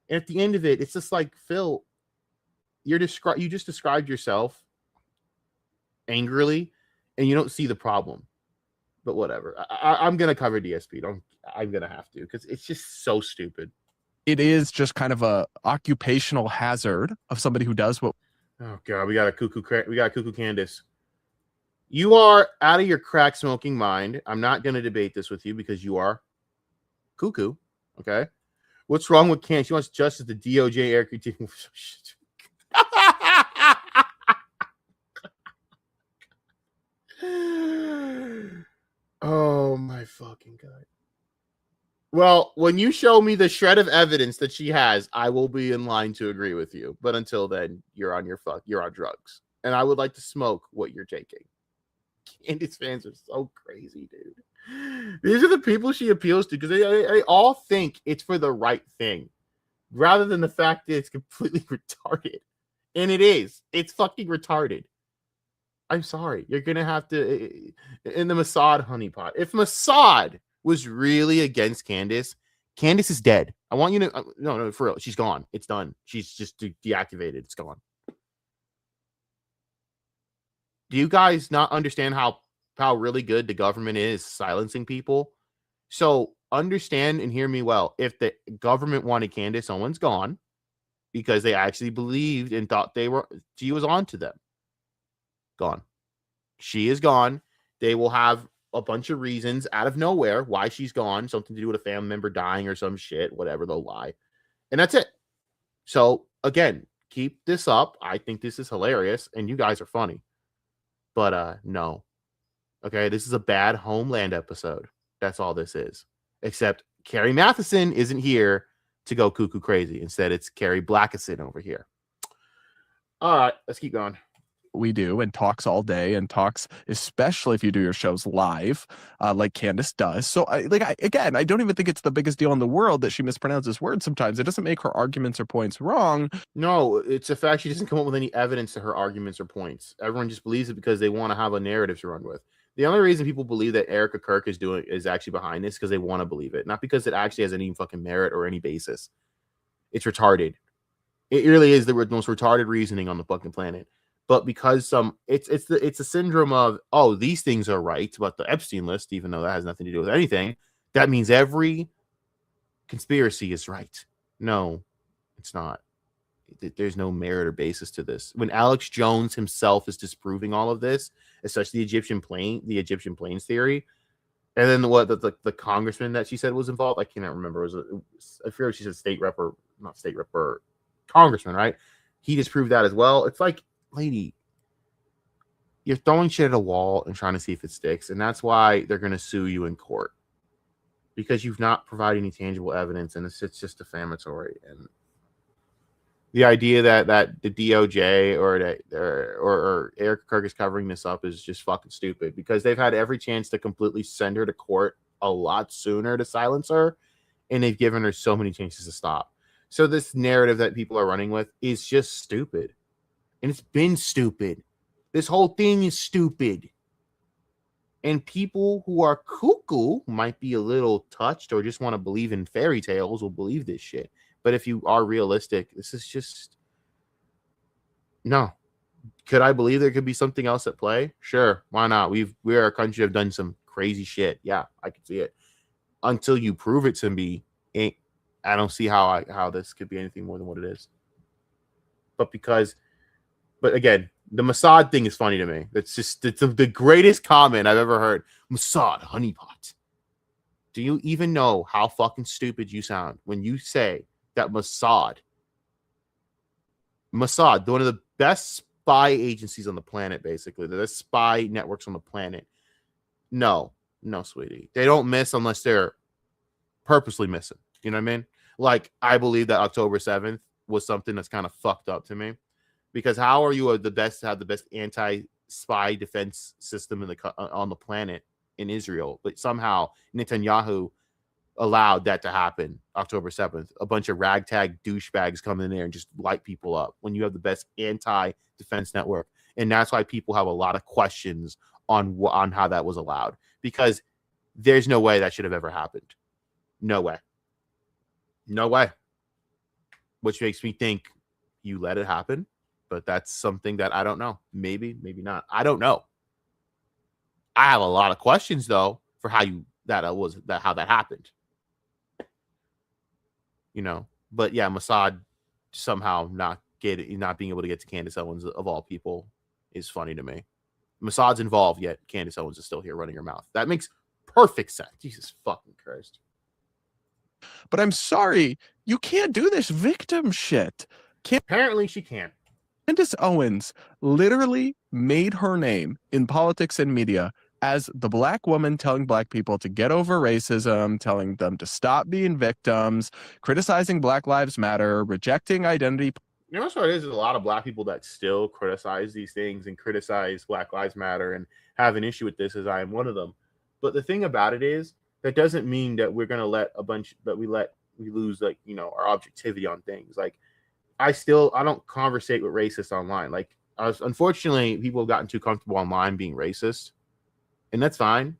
and at the end of it, it's just like, Phil, you just described yourself angrily, and you don't see the problem. But whatever. I'm gonna cover DSP. I'm gonna have to because it's just so stupid. It is just kind of a occupational hazard of somebody who does what. Oh God, we got cuckoo Candace. You are out of your crack smoking mind. I'm not gonna debate this with you because you are cuckoo. Okay. What's wrong with Candace? She wants justice. The DOJ air critique. fucking good. Well, when you show me the shred of evidence that she has, I will be in line to agree with you. But until then, you're on drugs. And I would like to smoke what you're taking. Candace fans are so crazy, dude. These are the people she appeals to because they all think it's for the right thing rather than the fact that it's completely retarded. And it is. It's fucking retarded. I'm sorry. You're going to have to... In the Mossad honeypot. If Mossad was really against Candace, Candace is dead. I want you to... No, for real. She's gone. It's done. She's just deactivated. It's gone. Do you guys not understand how really good the government is silencing people? So understand and hear me well. If the government wanted Candace Owens gone because they actually believed and thought she was on to them, gone. She is gone. They will have a bunch of reasons out of nowhere why she's gone. Something to do with a family member dying or some shit, whatever, they'll lie. And that's it. So again, keep this up. I think this is hilarious and you guys are funny. But no. Okay, this is a bad Homeland episode. That's all this is. Except Carrie Matheson isn't here to go cuckoo crazy. Instead, it's Carrie Blackison over here. All right, let's keep going. We do, and talks all day, and talks, especially if you do your shows live, like Candace does. So, I don't even think it's the biggest deal in the world that she mispronounces words sometimes. It doesn't make her arguments or points wrong. No, it's a fact she doesn't come up with any evidence to her arguments or points. Everyone just believes it because they want to have a narrative to run with. The only reason people believe that Erica Kirk is actually behind this because they want to believe it, not because it actually has any fucking merit or any basis. It's retarded. It really is the most retarded reasoning on the fucking planet. But because it's a syndrome of, oh, these things are right about the Epstein list, even though that has nothing to do with anything, that means every conspiracy is right. No, it's not. There's no merit or basis to this. When Alex Jones himself is disproving all of this, especially the Egyptian planes theory, and then the congressman that she said was involved, I cannot remember. I forget if she said state rep or not state rep or congressman, right? He disproved that as well. It's like, lady, you're throwing shit at a wall and trying to see if it sticks, and that's why they're going to sue you in court because you've not provided any tangible evidence, and it's just defamatory. And the idea that the DOJ or Eric Kirk is covering this up is just fucking stupid because they've had every chance to completely send her to court a lot sooner to silence her, and they've given her so many chances to stop. So this narrative that people are running with is just stupid. And it's been stupid. This whole thing is stupid. And people who are cuckoo might be a little touched or just want to believe in fairy tales will believe this shit. But if you are realistic, this is just... No. Could I believe there could be something else at play? Sure. Why not? We're a country that have done some crazy shit. Yeah, I can see it. Until you prove it to me, I don't see how this could be anything more than what it is. But again, the Mossad thing is funny to me. It's the greatest comment I've ever heard. Mossad honeypot. Do you even know how fucking stupid you sound when you say that Mossad, one of the best spy agencies on the planet, basically, the best spy networks on the planet? No, sweetie. They don't miss unless they're purposely missing. You know what I mean? Like, I believe that October 7th was something that's kind of fucked up to me. Because how are you the best to have the best anti-spy defense system on the planet in Israel? But somehow Netanyahu allowed that to happen October 7th. A bunch of ragtag douchebags come in there and just light people up when you have the best anti-defense network. And that's why people have a lot of questions on how that was allowed. Because there's no way that should have ever happened. No way. No way. Which makes me think you let it happen. But that's something that I don't know. Maybe not. I don't know. I have a lot of questions though for how that happened. You know, but yeah, Mossad somehow not being able to get to Candace Owens of all people is funny to me. Mossad's involved, yet Candace Owens is still here running her mouth. That makes perfect sense. Jesus fucking Christ. But I'm sorry, you can't do this victim shit. Apparently she can't. Candace Owens literally made her name in politics and media as the black woman telling black people to get over racism, telling them to stop being victims, criticizing Black Lives Matter, rejecting identity. You know what's what it is? There's a lot of black people that still criticize these things and criticize Black Lives Matter and have an issue with this, as I am one of them. But the thing about it is that doesn't mean that we're gonna let we lose like, you know, our objectivity on things. Like I don't conversate with racists online. Like unfortunately, people have gotten too comfortable online being racist, and that's fine.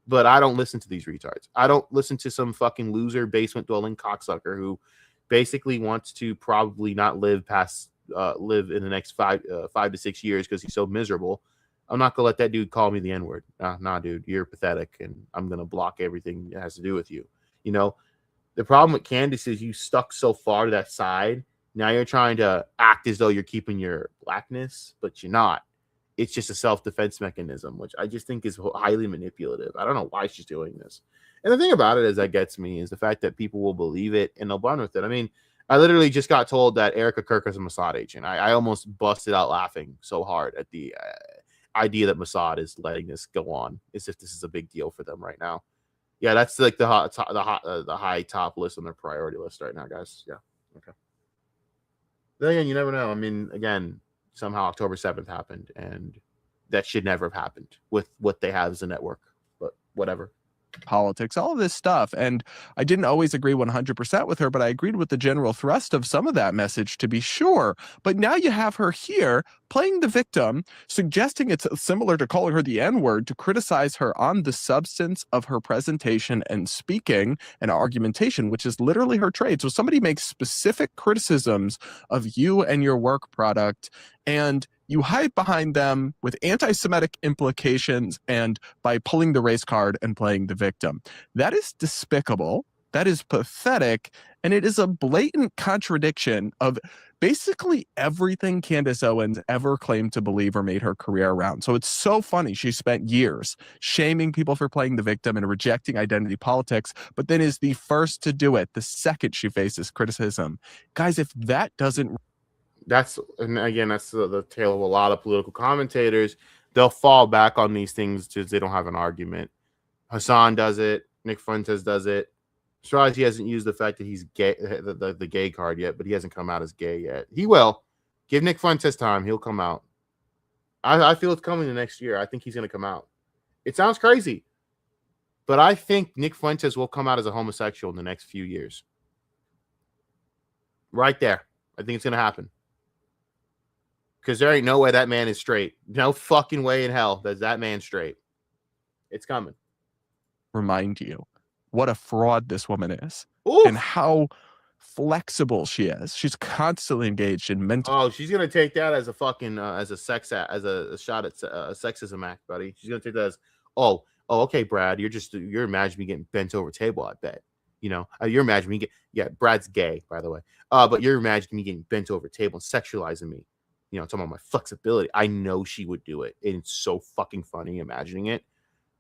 But I don't listen to these retards. I don't listen to some fucking loser basement dwelling cocksucker who basically wants to probably not live in the next 5 to 6 years because he's so miserable. I'm not gonna let that dude call me the N-word. Nah, dude, you're pathetic, and I'm gonna block everything that has to do with you. You know, the problem with Candace is you stuck so far to that side. Now you're trying to act as though you're keeping your blackness, but you're not. It's just a self-defense mechanism, which I just think is highly manipulative. I don't know why she's doing this. And the thing about it is that gets me is the fact that people will believe it and they'll run with it. I mean, I literally just got told that Erica Kirk is a Mossad agent. I almost busted out laughing so hard at the idea that Mossad is letting this go on, as if this is a big deal for them right now. Yeah, that's like the high top list on their priority list right now, guys. Yeah, okay. Then again, you never know. I mean, again, somehow October 7th happened, and that should never have happened with what they have as a network. But whatever. Politics, all of this stuff. And I didn't always agree 100% with her, but I agreed with the general thrust of some of that message, to be sure. But now you have her here playing the victim, suggesting it's similar to calling her the N-word, to criticize her on the substance of her presentation and speaking and argumentation, which is literally her trade. So somebody makes specific criticisms of you and your work product, and you hide behind them with anti-Semitic implications and by pulling the race card and playing the victim. That is despicable. That is pathetic. And it is a blatant contradiction of basically everything Candace Owens ever claimed to believe or made her career around. So it's so funny. She spent years shaming people for playing the victim and rejecting identity politics, but then is the first to do it the second she faces criticism. Guys, if that doesn't... And again, that's the tale of a lot of political commentators. They'll fall back on these things because they don't have an argument. Hassan does it. Nick Fuentes does it. Surprised he hasn't used the fact that he's gay, the gay card yet, but he hasn't come out as gay yet. He will. Give Nick Fuentes time. He'll come out. I feel it's coming the next year. I think he's going to come out. It sounds crazy, but I think Nick Fuentes will come out as a homosexual in the next few years. Right there. I think it's going to happen. Because there ain't no way that man is straight. No fucking way in hell that man straight. It's coming. Remind you what a fraud this woman is. Oof. And how flexible she is. She's constantly engaged in mental... Oh, she's going to take that as a fucking, as a shot at a sexism act, buddy. She's going to take that as, okay, Brad, you're imagining me getting bent over table, I bet. You know, you're imagining me Brad's gay, by the way. But you're imagining me getting bent over table and sexualizing me. You know, talking about my flexibility. I know she would do it. And it's so fucking funny imagining it.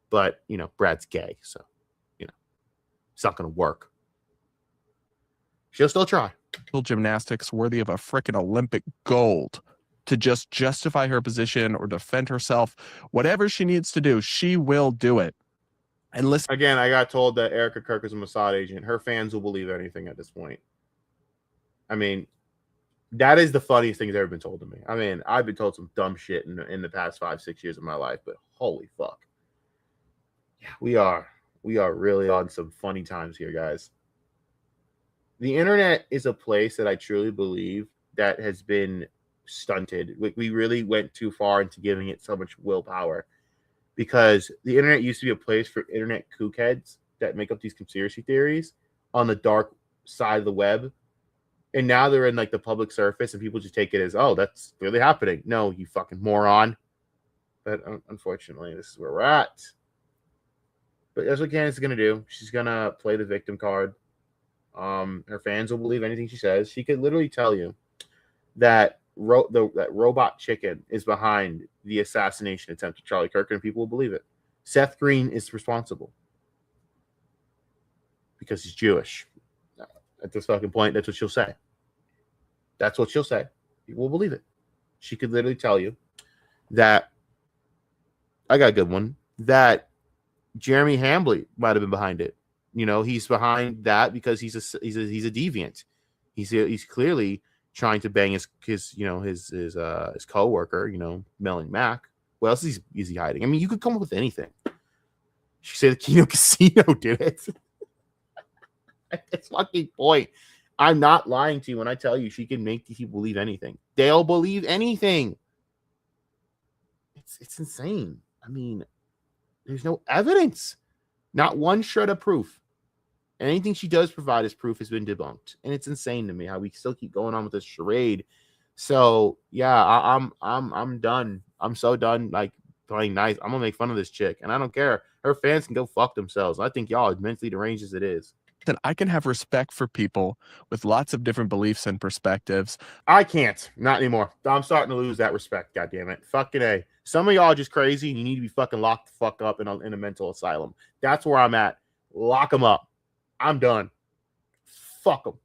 But, you know, Brad's gay. So, you know, it's not going to work. She'll still try. Gymnastics worthy of a frickin' Olympic gold to just justify her position or defend herself. Whatever she needs to do, she will do it. And listen. Again, I got told that Erica Kirk is a Mossad agent. Her fans will believe anything at this point. I mean, that is the funniest thing that's ever been told to me. I mean, I've been told some dumb shit in the past 5-6 years of my life, but holy fuck. Yeah, we are really on some funny times here, guys. The internet is a place that I truly believe that has been stunted. We really went too far into giving it so much willpower, because the internet used to be a place for internet kookheads that make up these conspiracy theories on the dark side of the web. And now they're in like the public surface, and people just take it as, oh, that's really happening. No, you fucking moron. But unfortunately, this is where we're at. But that's what Candace is going to do. She's going to play the victim card. Her fans will believe anything she says. She could literally tell you that that robot chicken is behind the assassination attempt of Charlie Kirk, and people will believe it. Seth Green is responsible because he's Jewish. At this fucking point, that's what she'll say. That's what she'll say. People will believe it. She could literally tell you that I got a good one. that Jeremy Hambley might have been behind it. You know, he's behind that because he's a deviant. He's clearly trying to bang his coworker, you know, Melon Mac. What else is he hiding? I mean, you could come up with anything. She said the Kino Casino did it. That's fucking point. I'm not lying to you when I tell you she can make these people believe anything. They'll believe anything. It's insane. I mean, there's no evidence. Not one shred of proof. Anything she does provide as proof has been debunked. And it's insane to me how we still keep going on with this charade. So yeah, I'm done. I'm so done like playing nice. I'm gonna make fun of this chick, and I don't care. Her fans can go fuck themselves. I think y'all are mentally deranged as it is. That I can have respect for people with lots of different beliefs and perspectives. I can't. Not anymore. I'm starting to lose that respect. God damn it. Fucking A. Some of y'all are just crazy and you need to be fucking locked the fuck up in a mental asylum. That's where I'm at. Lock them up. I'm done. Fuck them.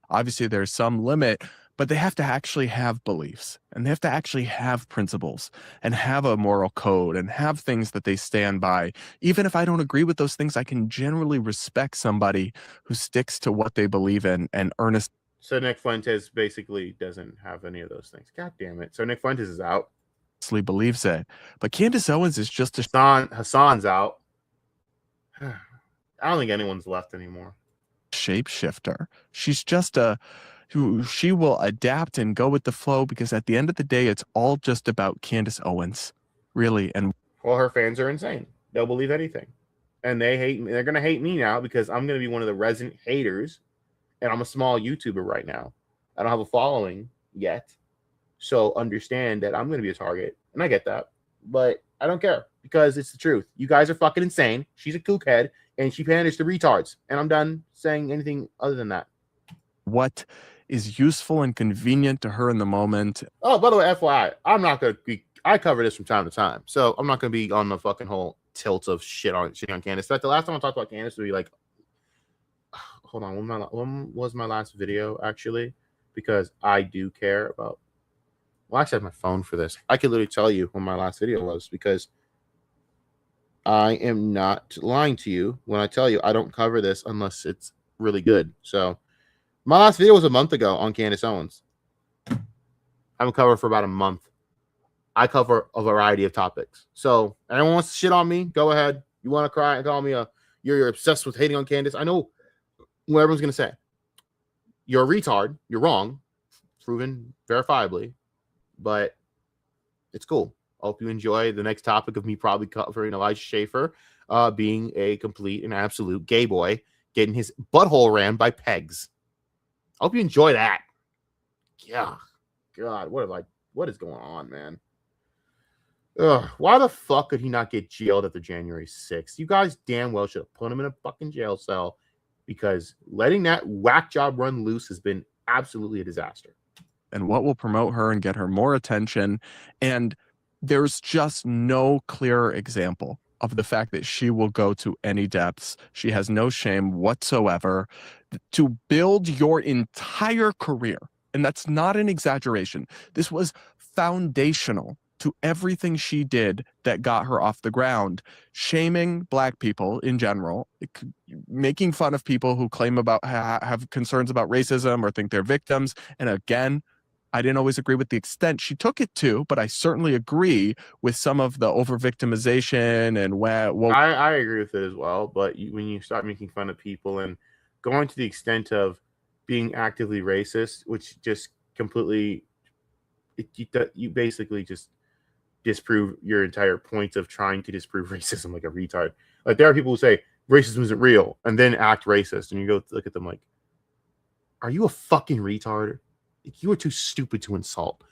Obviously, there's some limit, but they have to actually have beliefs and they have to actually have principles and have a moral code and have things that they stand by. Even if I don't agree with those things, I can generally respect somebody who sticks to what they believe in and earnest. So Nick Fuentes basically doesn't have any of those things. God damn it. So Nick Fuentes is out. Believes it. But Candace Owens is just a Hassan's out. I don't think anyone's left anymore. Shapeshifter. She's just she will adapt and go with the flow because at the end of the day, it's all just about Candace Owens, really. And well, her fans are insane. They'll believe anything, and they hate me. They're gonna hate me now because I'm gonna be one of the resident haters, and I'm a small YouTuber right now. I don't have a following yet, so understand that I'm gonna be a target, and I get that, but I don't care because it's the truth. You guys are fucking insane. She's a kook head, and she panders to retards, and I'm done saying anything other than that. What is useful and convenient to her in the moment. Oh, by the way, FYI, I'm not going to be, I cover this from time to time, so I'm not going to be on the fucking whole tilt of shit on Candace. Like the last time I talked about Candace would be like, hold on, when was my last video actually? Because I do care about, well, actually I have my phone for this. I could literally tell you when my last video was because I am not lying to you when I tell you I don't cover this unless it's really good. So my last video was a month ago on Candace Owens. I haven't covered for about a month. I cover a variety of topics. So anyone wants to shit on me, go ahead. You want to cry and call me you're obsessed with hating on Candace. I know what everyone's gonna say. You're a retard. You're wrong, proven verifiably, but it's cool. I hope you enjoy the next topic of me probably covering Elijah Schaefer being a complete and absolute gay boy, getting his butthole rammed by pegs. I hope you enjoy that. Yeah, God, what is going on, man? Ugh, why the fuck could he not get jailed after January 6th? You guys damn well should have put him in a fucking jail cell because letting that whack job run loose has been absolutely a disaster. And what will promote her and get her more attention. And there's just no clearer example of the fact that she will go to any depths. She has no shame whatsoever to build your entire career. And that's not an exaggeration. This was foundational to everything she did that got her off the ground. Shaming Black people in general, making fun of people who claim about have concerns about racism or think they're victims. And again, I didn't always agree with the extent she took it to, but I certainly agree with some of the over-victimization and I agree with it as well. But when you start making fun of people and going to the extent of being actively racist, which just completely, you basically just disprove your entire point of trying to disprove racism like a retard. Like there are people who say racism isn't real and then act racist, and you go look at them like, are you a fucking retard? You are too stupid to insult.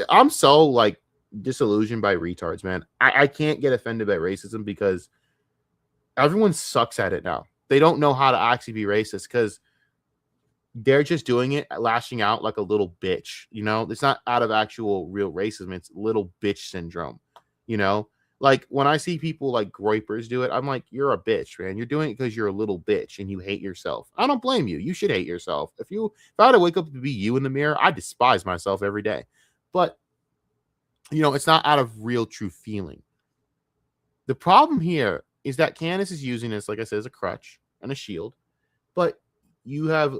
I'm so like disillusioned by retards, man. I can't get offended by racism because everyone sucks at it now. They don't know how to actually be racist because they're just doing it, lashing out like a little bitch. You know, it's not out of actual real racism. It's little bitch syndrome. You know, like when I see people like groypers do it, I'm like, you're a bitch, man. You're doing it because you're a little bitch and you hate yourself. I don't blame you. You should hate yourself. If I had to wake up to be you in the mirror, I despise myself every day. But, you know, it's not out of real true feeling. The problem here is that Candace is using this, like I said, as a crutch and a shield, but you have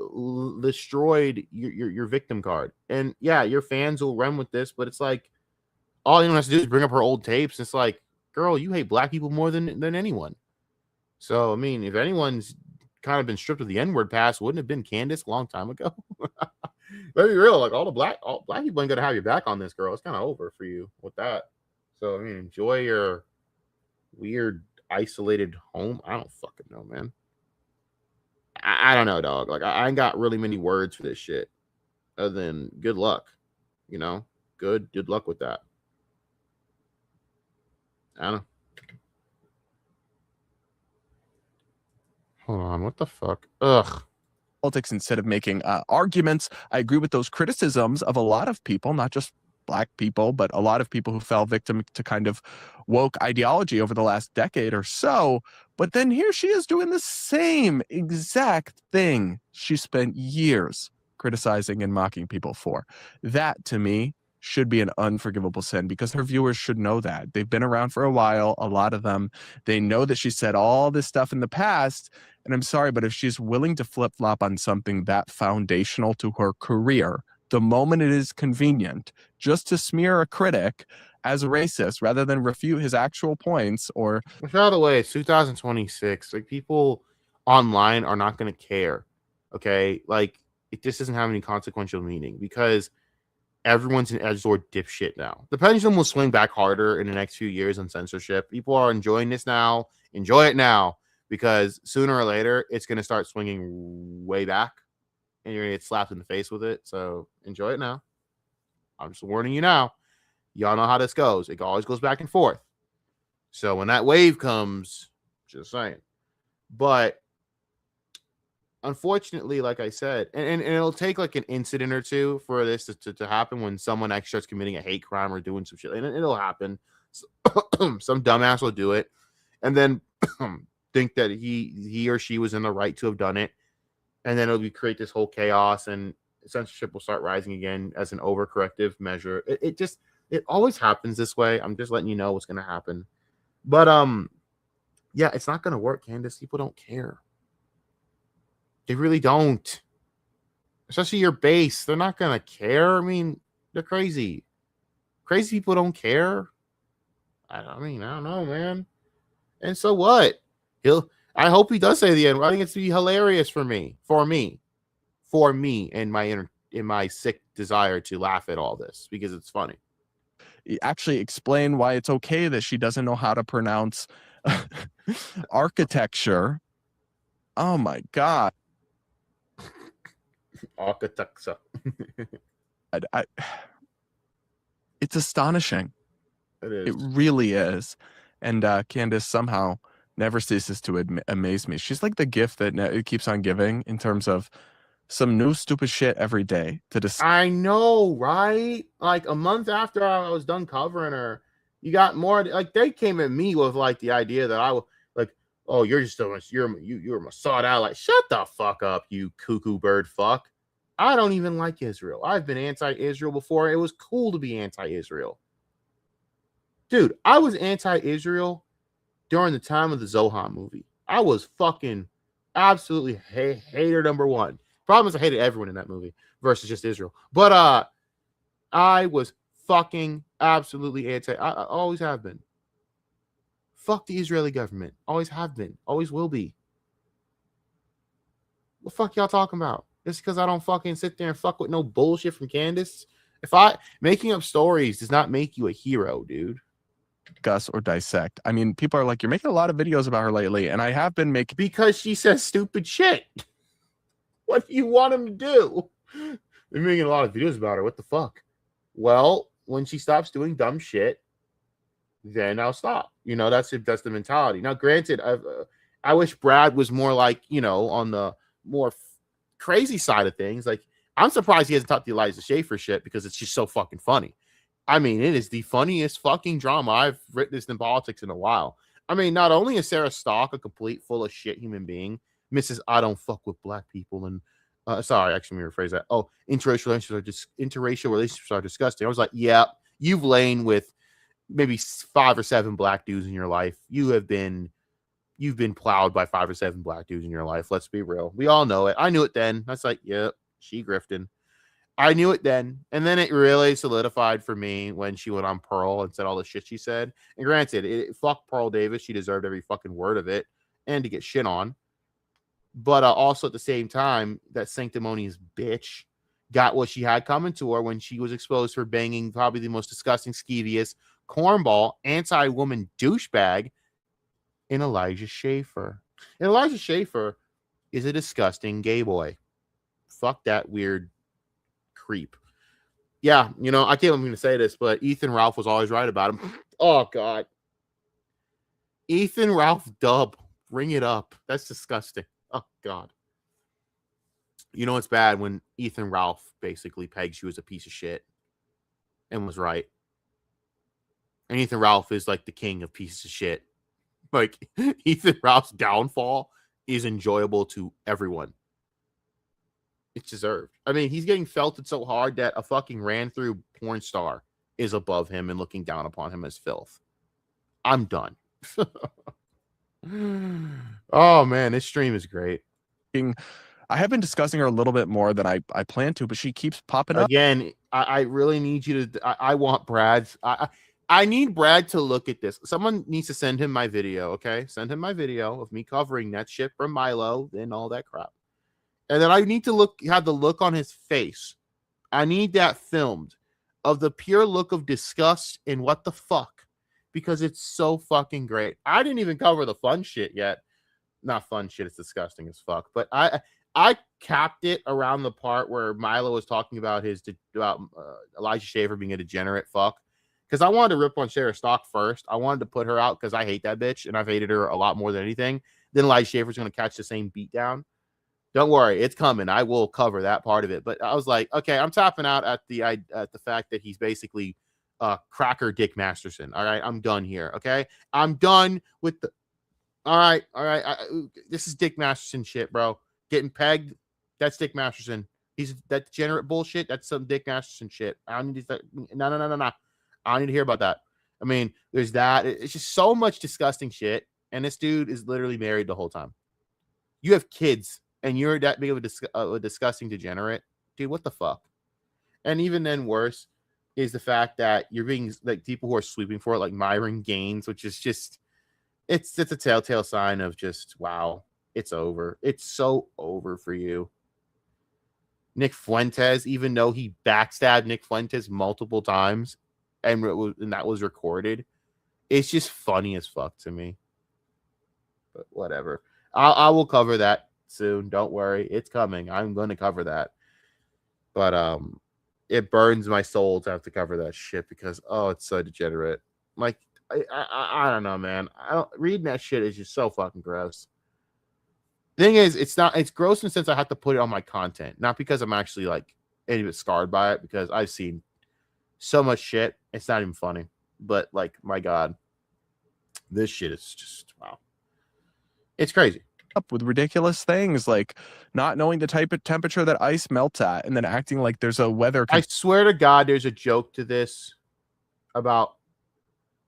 destroyed your victim card. And yeah, your fans will run with this, but it's like all anyone has to do is bring up her old tapes. It's like, girl, you hate black people more than anyone. So I mean, if anyone's kind of been stripped of the N-word pass, wouldn't it have been Candace a long time ago? Let's be real, like all black people ain't gonna have your back on this, girl. It's kind of over for you with that. So I mean, enjoy your weird isolated home. I don't fucking know, man. I don't know, dog. Like I ain't got really many words for this shit other than good luck. You know, good luck with that. I don't know. Hold on, what the fuck? Ugh. Politics instead of making arguments. I agree with those criticisms of a lot of people, not just black people, but a lot of people who fell victim to kind of woke ideology over the last decade or so. But then here she is doing the same exact thing she spent years criticizing and mocking people for. That, to me, should be an unforgivable sin because her viewers should know that. They've been around for a while, a lot of them. They know that she said all this stuff in the past. And I'm sorry, but if she's willing to flip-flop on something that foundational to her career, the moment it is convenient, just to smear a critic as a racist rather than refute his actual points or... By the way, it's 2026. Like, people online are not going to care, okay? Like, it just doesn't have any consequential meaning because everyone's an edgelord dipshit now. The pendulum will swing back harder in the next few years on censorship. People are enjoying this now. Enjoy it now. Because sooner or later, it's going to start swinging way back and you're going to get slapped in the face with it. So enjoy it now. I'm just warning you now. Y'all know how this goes. It always goes back and forth. So when that wave comes, just saying. But unfortunately, like I said, and it'll take like an incident or two for this to happen when someone actually starts committing a hate crime or doing some shit. And it'll happen. Some dumbass will do it. And then... think that he or she was in the right to have done it, and then it'll create this whole chaos, and censorship will start rising again as an overcorrective measure. It always happens this way. I'm just letting you know what's going to happen. But yeah, it's not going to work, Candace. People don't care. They really don't. Especially your base. They're not going to care. I mean, they're crazy. Crazy people don't care. I don't know, man. And so what? I hope he does say the end. I think it's to be hilarious for me, and my sick desire to laugh at all this because it's funny. Actually explain why it's okay that she doesn't know how to pronounce architecture. Oh my God. Architecture. It's astonishing. It is. It really is. And Candace somehow never ceases to amaze me. She's like the gift that it keeps on giving in terms of some new stupid shit every day to discuss. I know, right? Like a month after I was done covering her, you got more. Like they came at me with like the idea that I was like, "Oh, you're just you're a sought out." Like, shut the fuck up, you cuckoo bird fuck. I don't even like Israel. I've been anti-Israel before. It was cool to be anti-Israel, dude. I was anti-Israel during the time of the Zohan movie. I was fucking absolutely hater number one. Problem is I hated everyone in that movie versus just Israel. But I was fucking absolutely anti. I always have been. Fuck the Israeli government. Always have been. Always will be. What the fuck y'all talking about? Just because I don't fucking sit there and fuck with no bullshit from Candace? Making up stories does not make you a hero, dude. Discuss or dissect. I mean, people are like, you're making a lot of videos about her lately, and I have been making because she says stupid shit. What do you want him to do? They're making a lot of videos about her. What the fuck? Well, when she stops doing dumb shit, then I'll stop. You know, that's the mentality. Now, granted, I wish Brad was more like, you know, on the more crazy side of things. Like, I'm surprised he hasn't talked the Eliza Schaefer shit because it's just so fucking funny. I mean, it is the funniest fucking drama I've witnessed in politics in a while. I mean, not only is Sarah Stock a complete full of shit human being, Mrs. I don't fuck with black people, and sorry, actually, let me rephrase that. Oh, interracial relationships are disgusting. I was like, yeah, you've lain with maybe 5 or 7 black dudes in your life. You've been plowed by 5 or 7 black dudes in your life. Let's be real. We all know it. I knew it then. That's like, yep, she grifting. I knew it then. And then it really solidified for me when she went on Pearl and said all the shit she said. And granted, fuck Pearl Davis. She deserved every fucking word of it and to get shit on. But also at the same time, that sanctimonious bitch got what she had coming to her when she was exposed for banging probably the most disgusting, skeevious, cornball, anti-woman douchebag in Elijah Schaefer. And Elijah Schaefer is a disgusting gay boy. Fuck that weird creep. Yeah, you know, I can't believe I'm going to say this, but Ethan Ralph was always right about him. Oh, God. Ethan Ralph dub. Bring it up. That's disgusting. Oh, God. You know it's bad when Ethan Ralph basically pegs you as a piece of shit and was right. And Ethan Ralph is like the king of pieces of shit. Like, Ethan Ralph's downfall is enjoyable to everyone. It's deserved. I mean, he's getting felted so hard that a fucking ran-through porn star is above him and looking down upon him as filth. I'm done. Oh, man, this stream is great. I have been discussing her a little bit more than I plan to, but she keeps popping up. Again, I really need you to... I want Brad's... I need Brad to look at this. Someone needs to send him my video, okay? Send him my video of me covering that shit from Milo and all that crap. And then I need to have the look on his face. I need that filmed of the pure look of disgust and what the fuck, because it's so fucking great. I didn't even cover the fun shit yet. Not fun shit. It's disgusting as fuck. But I capped it around the part where Milo was talking about Elijah Schaefer being a degenerate fuck. Because I wanted to rip on Sarah Stock first. I wanted to put her out because I hate that bitch, and I've hated her a lot more than anything. Then Elijah Schaefer's going to catch the same beat down. Don't worry, it's coming. I will cover that part of it. But I was like, okay, I'm tapping out at the fact that he's basically cracker Dick Masterson. All right, I'm done here. Okay, I'm done with the. All right. This is Dick Masterson shit, bro. Getting pegged. That's Dick Masterson. He's that degenerate bullshit. That's some Dick Masterson shit. I don't need to. No. I don't need to hear about that. I mean, there's that. It's just so much disgusting shit. And this dude is literally married the whole time. You have kids, and you're that big of a disgusting degenerate. Dude, what the fuck? And even then worse is the fact that you're being like people who are sweeping for it, like Myron Gaines, which is just, it's a telltale sign of just, wow, it's over. It's so over for you. Nick Fuentes, even though he backstabbed Nick Fuentes multiple times, and that was recorded, it's just funny as fuck to me. But whatever. I will cover that soon. Don't worry. It's coming. I'm going to cover that. But it burns my soul to have to cover that shit because, oh, it's so degenerate. Like, I don't know, man. Reading that shit is just so fucking gross. Thing is, it's gross in the sense I have to put it on my content, not because I'm actually like any bit scarred by it, because I've seen so much shit. It's not even funny. But like, my God, this shit is just, wow. It's crazy. Up with ridiculous things like not knowing the type of temperature that ice melts at and then acting like there's a weather. I swear to God, there's a joke to this about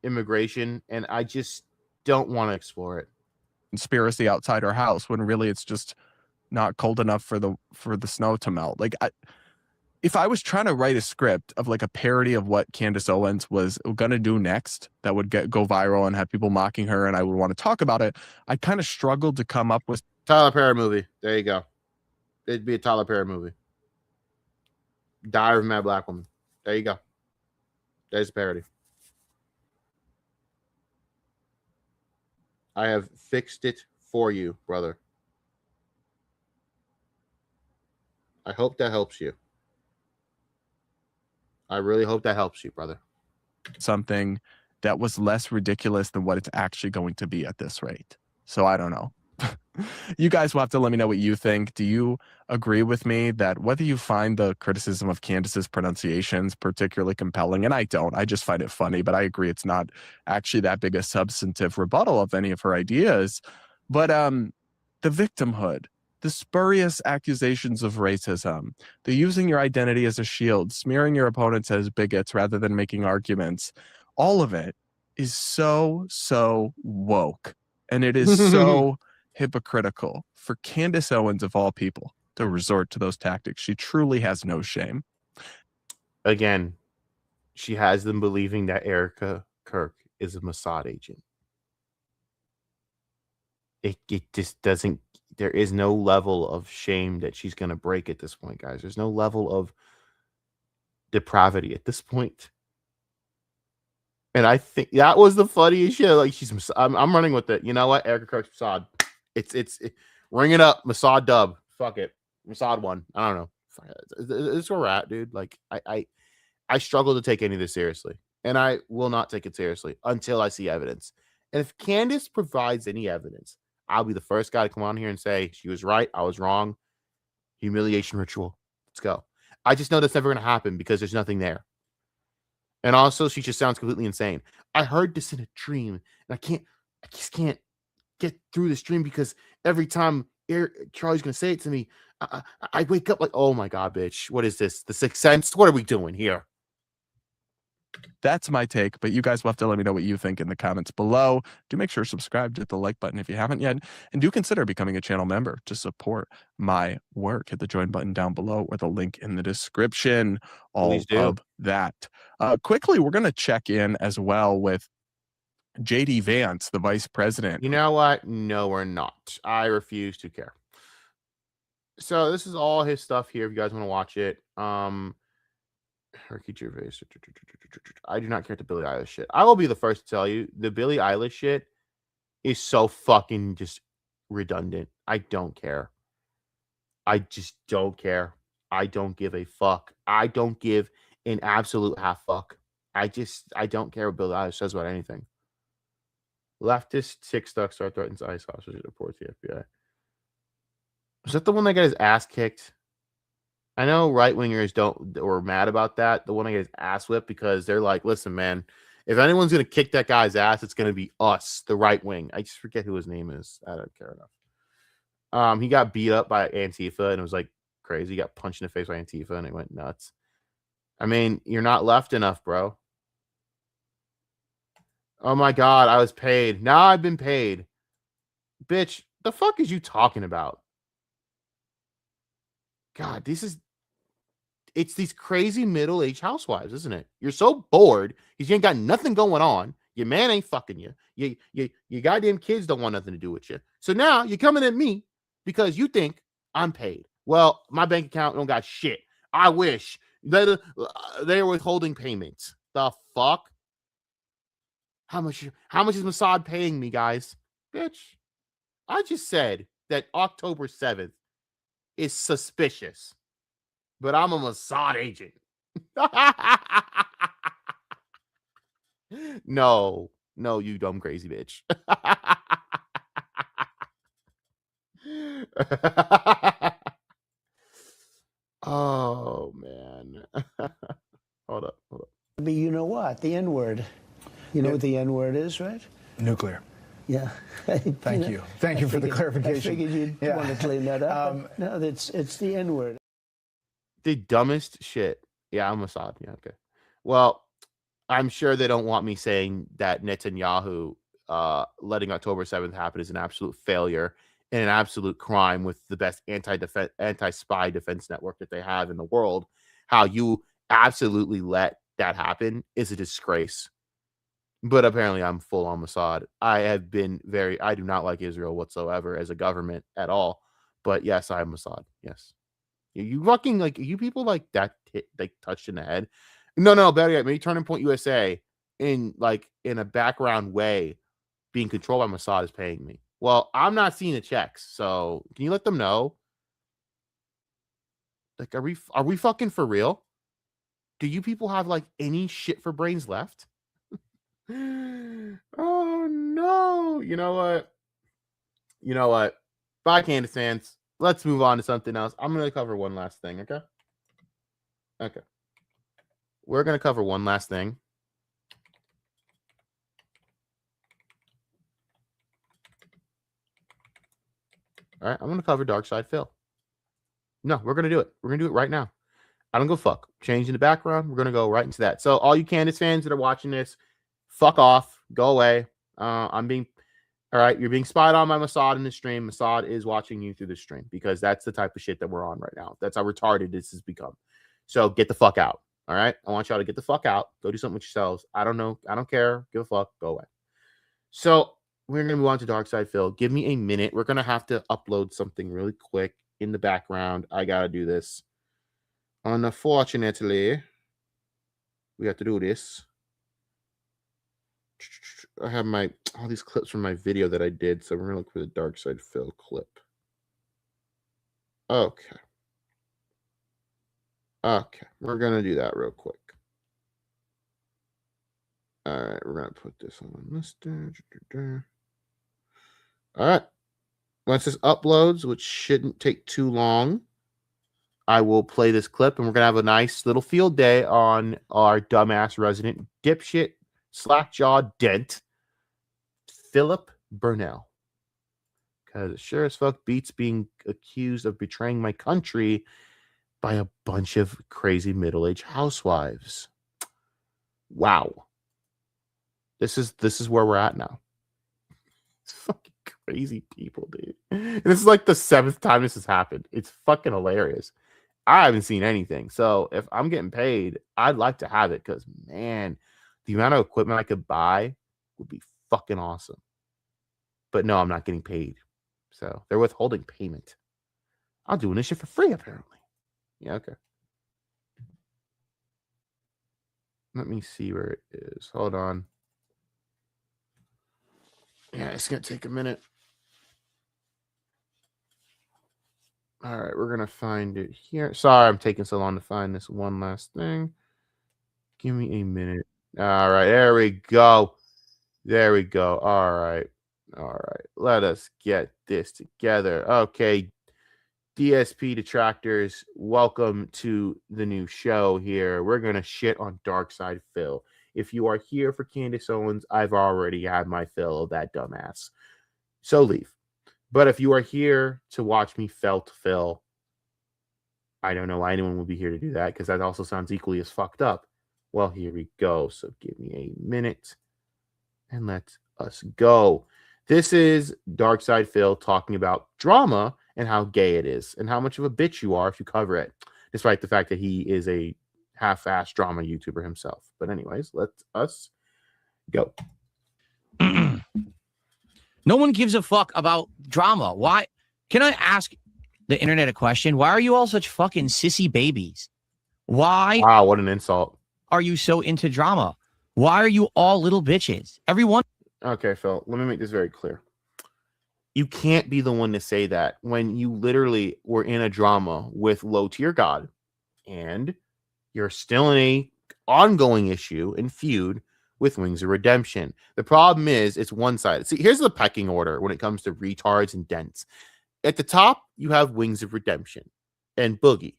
immigration, and I just don't want to explore it. Conspiracy outside our house when really it's just not cold enough for the snow to melt. Like, if I was trying to write a script of like a parody of what Candace Owens was gonna do next that would go viral and have people mocking her, and I would want to talk about it, I kind of struggled to come up with Tyler Perry movie. There you go. It'd be a Tyler Perry movie. Diary of a Mad Black Woman. There you go. There's a parody. I have fixed it for you, brother. I hope that helps you. I really hope that helps you, brother. something that was less ridiculous than what it's actually going to be at this rate. So I don't know. You guys will have to let me know what you think. Do you agree with me that whether you find the criticism of Candace's pronunciations particularly compelling, and I don't, I just find it funny, but I agree it's not actually that big a substantive rebuttal of any of her ideas. But the victimhood, the spurious accusations of racism, the using your identity as a shield, smearing your opponents as bigots rather than making arguments, all of it is so woke, and it is so hypocritical for Candace Owens of all people to resort to those tactics. She truly has no shame. Again, she has them believing that Erica Kirk is a Mossad agent. It just doesn't. There is no level of shame that she's going to break at this point, guys. There's no level of depravity at this point. And I think that was the funniest shit. Like I'm running with it. You know what? Erica Kirk's Mossad. It's ring it up. Mossad dub. Fuck it. Mossad one. I don't know. It's where we're at, dude. Like I struggle to take any of this seriously, and I will not take it seriously until I see evidence. And if Candace provides any evidence, I'll be the first guy to come on here and say she was right, I was wrong. Humiliation ritual. Let's go. I just know that's never going to happen because there's nothing there. And also, she just sounds completely insane. I heard this in a dream, and I just can't get through this dream because every time Charlie's going to say it to me, I wake up like, oh my God, bitch. What is this? The Sixth Sense? What are we doing here? That's my take, but you guys will have to let me know what you think in the comments below. Do make sure to subscribe, hit the like button if you haven't yet, and do consider becoming a channel member to support my work. Hit the join button down below or the link in the description. All of that. Quickly, we're going to check in as well with JD Vance, the vice president. You know what? No, we're not. I refuse to care. So this is all his stuff here. If you guys want to watch it, Ricky Gervais. I do not care to Billie Eilish shit. I will be the first to tell you the Billie Eilish shit is so fucking just redundant. I don't care. I just don't care. I don't give a fuck. I don't give an absolute half fuck. I don't care what Billie Eilish says about anything. Leftist TikTok star threatens ICE hostage, reports the FBI. Was that the one that got his ass kicked? I know right wingers were mad about that. The one that got his ass whipped because they're like, listen, man, if anyone's gonna kick that guy's ass, it's gonna be us, the right wing. I just forget who his name is. I don't care enough. He got beat up by Antifa and it was like crazy. He got punched in the face by Antifa and it went nuts. I mean, you're not left enough, bro. Oh my God, I was paid. Now I've been paid. Bitch, the fuck is you talking about? God, it's these crazy middle-aged housewives, isn't it? You're so bored because you ain't got nothing going on. Your man ain't fucking you. Your goddamn kids don't want nothing to do with you. So now you're coming at me because you think I'm paid. Well, my bank account don't got shit. I wish that they were withholding payments. The fuck? How much is Mossad paying me, guys? Bitch, I just said that October 7th is suspicious, but I'm a Mossad agent. No, you dumb crazy bitch. Oh man. Hold up. But you know what? The N-word. You know what the N-word is, right? Nuclear. Yeah. Thank you. Thank you for the clarification. I figured you'd want to clean that up. No, it's the N-word. The dumbest shit. Yeah, I'm Mossad. Yeah, okay. Well, I'm sure they don't want me saying that Netanyahu letting October 7th happen is an absolute failure and an absolute crime with the best anti-spy defense network that they have in the world. How you absolutely let that happen is a disgrace. But apparently I'm full on Mossad. I do not like Israel whatsoever as a government at all. But yes, I'm Mossad. Yes. You fucking like you people like that like touched in the head. No, better yet, maybe Turning Point USA in a background way being controlled by Mossad is paying me. Well, I'm not seeing the checks, so can you let them know? Like, are we fucking for real? Do you people have like any shit for brains left? Oh no. You know what? Bye, Candace fans. Let's move on to something else. I'm going to cover one last thing, okay? Okay. We're going to cover one last thing. All right, I'm going to cover DarkSydePhil. No, we're going to do it. We're going to do it right now. I don't go fuck. Changing the background. We're going to go right into that. So all you Candace fans that are watching this, fuck off, go away. All right. You're being spied on by Mossad in the stream. Mossad is watching you through the stream because that's the type of shit that we're on right now. That's how retarded this has become. So get the fuck out. All right. I want y'all to get the fuck out. Go do something with yourselves. I don't know. I don't care. Give a fuck. Go away. So we're going to move on to DarkSydePhil. Give me a minute. We're going to have to upload something really quick in the background. I got to do this. Unfortunately, we have to do this. I have all these clips from my video that I did, so we're going to look for the DarkSydePhil clip. Okay. Okay, we're going to do that real quick. All right, we're going to put this on this. All right. Once this uploads, which shouldn't take too long, I will play this clip, and we're going to have a nice little field day on our dumbass resident dipshit slack-jawed dent, Philip Burnell. Because it sure as fuck beats being accused of betraying my country by a bunch of crazy middle-aged housewives. Wow. This is where we're at now. It's fucking crazy people, dude. And this is like the 7th time this has happened. It's fucking hilarious. I haven't seen anything. So if I'm getting paid, I'd like to have it because, man, the amount of equipment I could buy would be fucking awesome. But no, I'm not getting paid. So they're withholding payment. I'm doing this shit for free, apparently. Yeah, okay. Let me see where it is. Hold on. Yeah, it's going to take a minute. All right, we're going to find it here. Sorry, I'm taking so long to find this one last thing. Give me a minute. All right, there we go. There we go. All right. All right. Let us get this together. Okay. DSP detractors, welcome to the new show here. We're going to shit on DarkSydePhil. If you are here for Candace Owens, I've already had my fill of that dumbass. So leave. But if you are here to watch me felt Phil, I don't know why anyone would be here to do that because that also sounds equally as fucked up. Well, here we go. So give me a minute and let us go. This is DarkSydePhil talking about drama and how gay it is and how much of a bitch you are if you cover it, despite the fact that he is a half-assed drama YouTuber himself. But anyways, let us go. No one gives a fuck about drama. Why? Can I ask the internet a question? Why are you all such fucking sissy babies? Why? Wow, what an insult. Are you so into drama? Why are you all little bitches? Everyone. Okay, Phil, let me make this very clear. You can't be the one to say that when you literally were in a drama with Low Tier God and you're still in a ongoing issue and feud with Wings of Redemption. The problem is it's one-sided. See, here's the pecking order when it comes to retards and dents. At the top, you have Wings of Redemption and Boogie,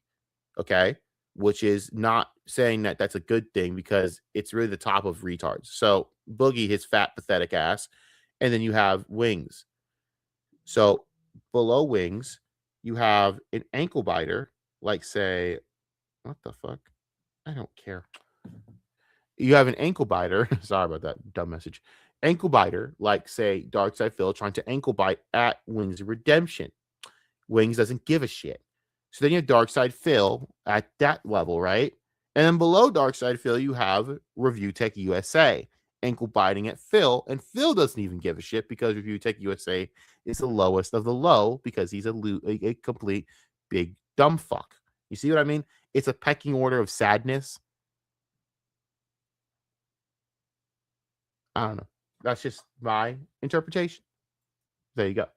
okay? Which is not saying that that's a good thing because it's really the top of retards. So Boogie, his fat, pathetic ass, and then you have Wings. So below Wings, you have an ankle biter, like say, what the fuck? I don't care. You have an ankle biter. Sorry about that dumb message. Ankle biter, like say DarkSydePhil trying to ankle bite at Wings of Redemption. Wings doesn't give a shit. So then you have DarkSydePhil at that level, right? And then below DarkSydePhil, you have Review Tech USA ankle biting at Phil, and Phil doesn't even give a shit because Review Tech USA is the lowest of the low because he's a complete big dumb fuck. You see what I mean? It's a pecking order of sadness. I don't know. That's just my interpretation. There you go.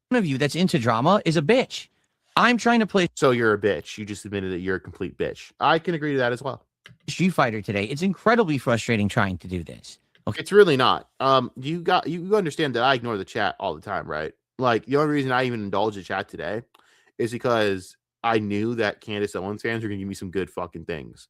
One of you that's into drama is a bitch. I'm trying to play. So you're a bitch. You just admitted that you're a complete bitch. I can agree to that as well. Street Fighter today. It's incredibly frustrating trying to do this. Okay. It's really not. You understand that I ignore the chat all the time, right? Like the only reason I even indulged the chat today is because I knew that Candace Owens fans were gonna give me some good fucking things.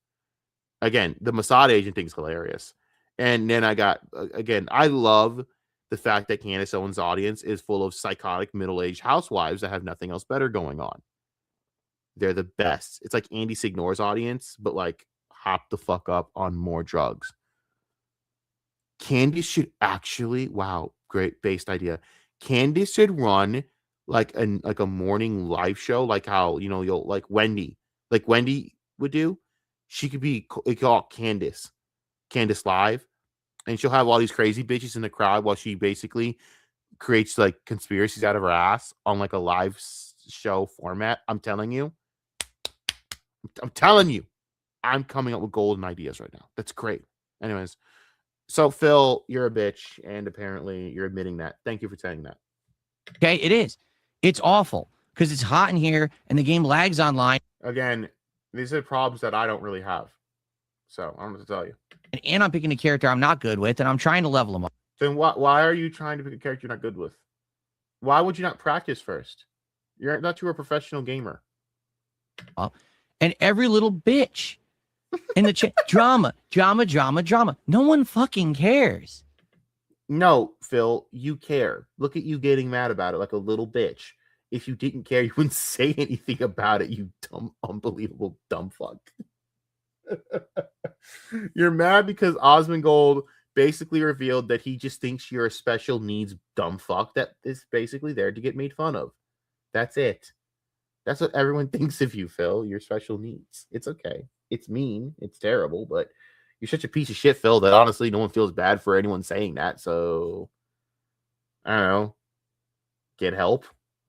Again, the Mossad agent thing's hilarious. And then I got again, I love the fact that Candace Owens' audience is full of psychotic middle-aged housewives that have nothing else better going on. They're the best. It's like Andy Signore's audience, but like hop the fuck up on more drugs. Candace should actually, wow, great based idea. Candace should run like a morning live show, like how you'll like Wendy would do. She could be called Candace Live, and she'll have all these crazy bitches in the crowd while she basically creates like conspiracies out of her ass on like a live show format. I'm telling you, I'm coming up with golden ideas right now. That's great. Anyways, so Phil, you're a bitch, and apparently you're admitting that. Thank you for saying that. Okay, it is. It's awful because it's hot in here and the game lags online. Again, these are problems that I don't really have. So I'm going to tell you. And I'm picking a character I'm not good with, and I'm trying to level them up. Then why are you trying to pick a character you're not good with? Why would you not practice first? You're a professional gamer. And every little bitch in the chat, drama. No one fucking cares. No, Phil, you care. Look at you getting mad about it like a little bitch. If you didn't care, you wouldn't say anything about it, you dumb, unbelievable dumb fuck. You're mad because Osmongold basically revealed that he just thinks you're a special needs dumb fuck that is basically there to get made fun of. That's it. That's what everyone thinks of you, Phil. You're special needs. It's okay. It's mean. It's terrible, but you're such a piece of shit, Phil, that honestly no one feels bad for anyone saying that. So, I don't know. Get help.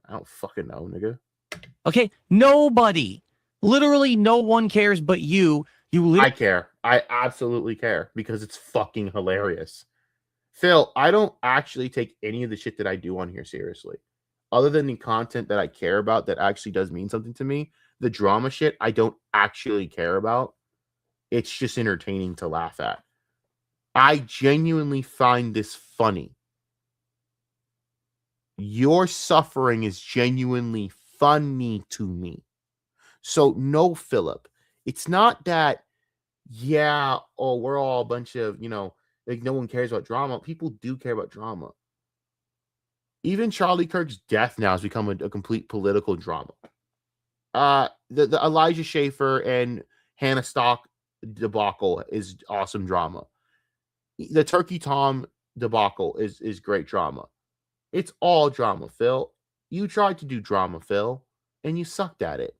I don't fucking know, nigga. Okay, nobody, literally no one cares but you. I care. I absolutely care because it's fucking hilarious. Phil, I don't actually take any of the shit that I do on here seriously. Other than the content that I care about that actually does mean something to me, the drama shit I don't actually care about. It's just entertaining to laugh at. I genuinely find this funny. Your suffering is genuinely funny to me. So no, Philip, it's not that, yeah, oh, we're all a bunch of, like no one cares about drama. People do care about drama. Even Charlie Kirk's death now has become a complete political drama. The Elijah Schaefer and Hannah Stock debacle is awesome drama. The Turkey Tom debacle is great drama. It's all drama, Phil. You tried to do drama, Phil, and you sucked at it.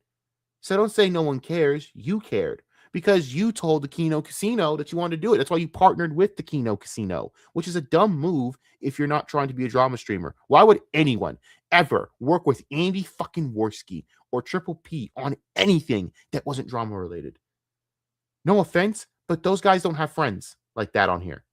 So don't say no one cares. You cared because you told the Kino Casino that you wanted to do it. That's why you partnered with the Kino Casino, which is a dumb move if you're not trying to be a drama streamer. Why would anyone ever work with Andy fucking Worski or Triple P on anything that wasn't drama related? No offense, but those guys don't have friends like that on here.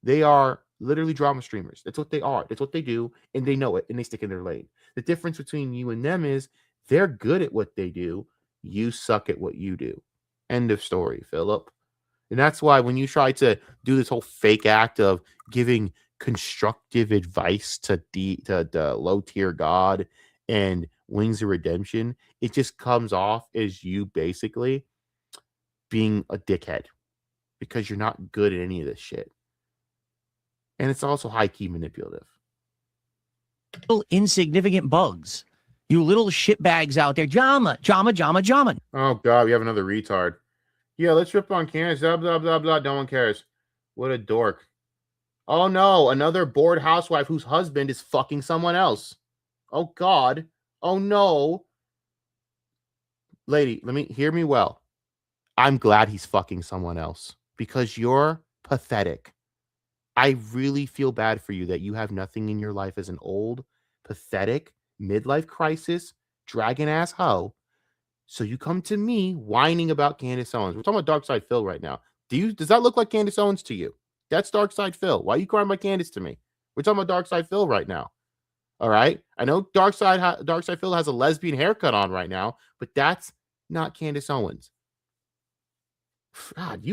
They are literally drama streamers. That's what they are. That's what they do, and they know it, and they stick in their lane. The difference between you and them is they're good at what they do. You suck at what you do. End of story, Philip. And that's why when you try to do this whole fake act of giving constructive advice to the low tier god and Wings of Redemption, it just comes off as you basically being a dickhead because you're not good at any of this shit. And it's also high-key manipulative. Little insignificant bugs. You little shitbags out there. Drama. Oh, God, we have another retard. Yeah, let's rip on Candace. Blah, blah, blah, blah. No one cares. What a dork. Oh, no. Another bored housewife whose husband is fucking someone else. Oh, God. Oh, no. Lady, hear me well. I'm glad he's fucking someone else because you're pathetic. I really feel bad for you that you have nothing in your life as an old, pathetic, midlife crisis, dragon-ass hoe. So you come to me whining about Candace Owens. We're talking about DarkSydePhil right now. Does that look like Candace Owens to you? That's DarkSydePhil. Why are you crying about Candace to me? We're talking about DarkSydePhil right now. All right? I know DarkSydePhil has a lesbian haircut on right now, but that's not Candace Owens. God,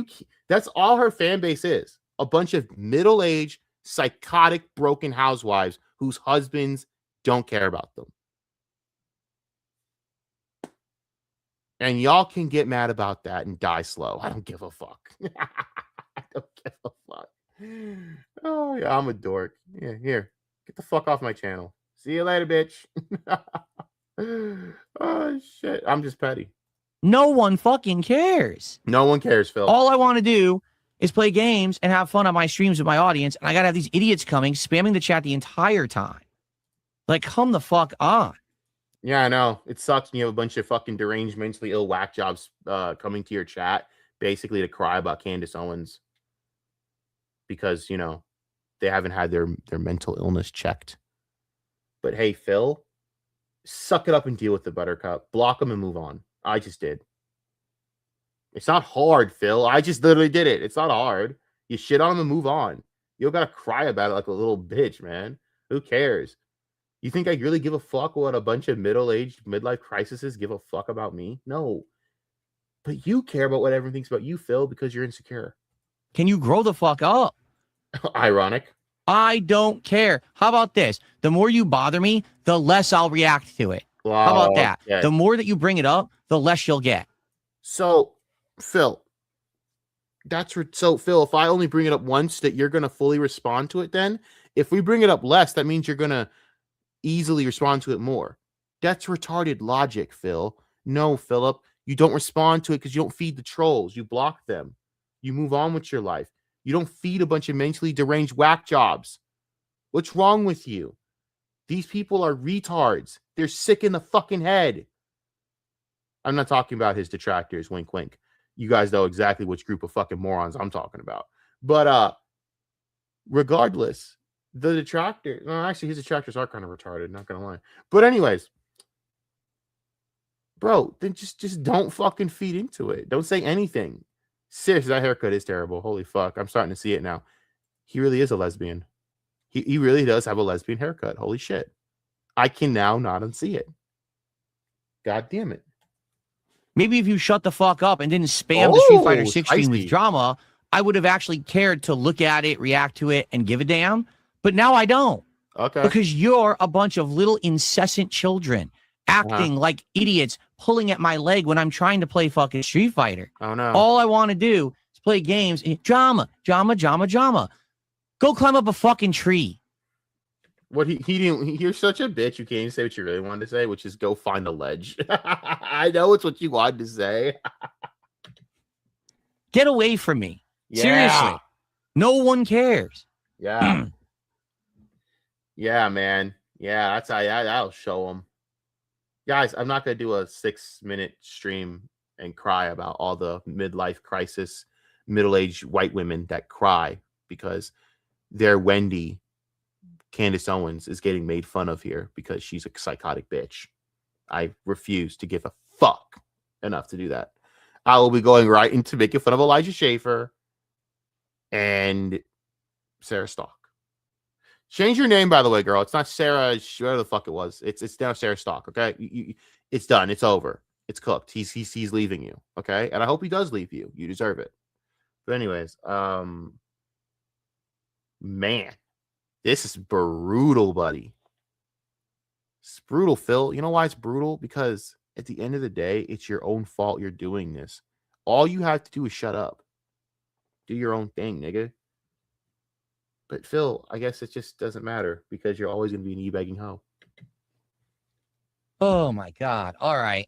that's all her fan base is. A bunch of middle-aged, psychotic, broken housewives whose husbands don't care about them. And y'all can get mad about that and die slow. I don't give a fuck. I don't give a fuck. Oh, yeah, I'm a dork. Yeah, here. Get the fuck off my channel. See you later, bitch. Oh, shit. I'm just petty. No one fucking cares. No one cares, Phil. All I want to do is play games and have fun on my streams with my audience, and I gotta have these idiots coming, spamming the chat the entire time. Like, come the fuck on. Yeah, I know. It sucks when you have a bunch of fucking deranged, mentally ill whack jobs coming to your chat basically to cry about Candace Owens because, you know, they haven't had their mental illness checked. But hey, Phil, suck it up and deal with the Buttercup. Block them and move on. I just did. It's not hard, Phil. I just literally did it. It's not hard. You shit on them and move on. You don't gotta cry about it like a little bitch, man. Who cares? You think I really give a fuck what a bunch of middle-aged midlife crises give a fuck about me? No. But you care about what everyone thinks about you, Phil, because you're insecure. Can you grow the fuck up? Ironic. I don't care. How about this? The more you bother me, the less I'll react to it. Wow, How about that? okay. The more that you bring it up, the less you'll get. So, Phil, Phil, if I only bring it up once, that you're gonna fully respond to it then? If we bring it up less, that means you're gonna easily respond to it more. That's retarded logic, Phil. No, Philip, you don't respond to it because you don't feed the trolls. You block them. You move on with your life. You don't feed a bunch of mentally deranged whack jobs. What's wrong with you? These people are retards. They're sick in the fucking head. I'm not talking about his detractors, wink, wink. You guys know exactly which group of fucking morons I'm talking about. But regardless, the detractor, no, actually, his detractors are kind of retarded, not gonna lie. But anyways, bro, then just don't fucking feed into it. Don't say anything. Seriously, that haircut is terrible. Holy fuck, I'm starting to see it now. He really is a lesbian. He really does have a lesbian haircut. Holy shit. I can now not unsee it. God damn it. Maybe if you shut the fuck up and didn't spam the Street Fighter 6 stream spicy. with drama, I would have actually cared to look at it, react to it, and give a damn. But now I don't. Okay. Because you're a bunch of little incessant children acting like idiots, pulling at my leg when I'm trying to play fucking Street Fighter. Oh no. All I want to do is play games. Drama. Go climb up a fucking tree. What he didn't. You're such a bitch. You can't even say what you really wanted to say, which is go find a ledge. I know it's what you wanted to say. Get away from me. Yeah. Seriously. No one cares. Yeah. Yeah, man. Yeah, that's how. Yeah, that'll show them. Guys, I'm not gonna do a 6-minute stream and cry about all the midlife crisis, middle-aged white women that cry because their Wendy, Candace Owens, is getting made fun of here because she's a psychotic bitch. I refuse to give a fuck enough to do that. I will be going right into making fun of Elijah Schaefer and Sarah Stock. Change your name, by the way, girl. It's not Sarah, whatever the fuck it was. It's now Sarah Stock, okay? It's done. It's over. It's cooked. He's leaving you, okay? And I hope he does leave you. You deserve it. But anyways, man, this is brutal, buddy. It's brutal, Phil. You know why it's brutal? Because at the end of the day, it's your own fault you're doing this. All you have to do is shut up. Do your own thing, nigga. But Phil, I guess it just doesn't matter because you're always going to be an e-begging hoe. Oh my God. All right.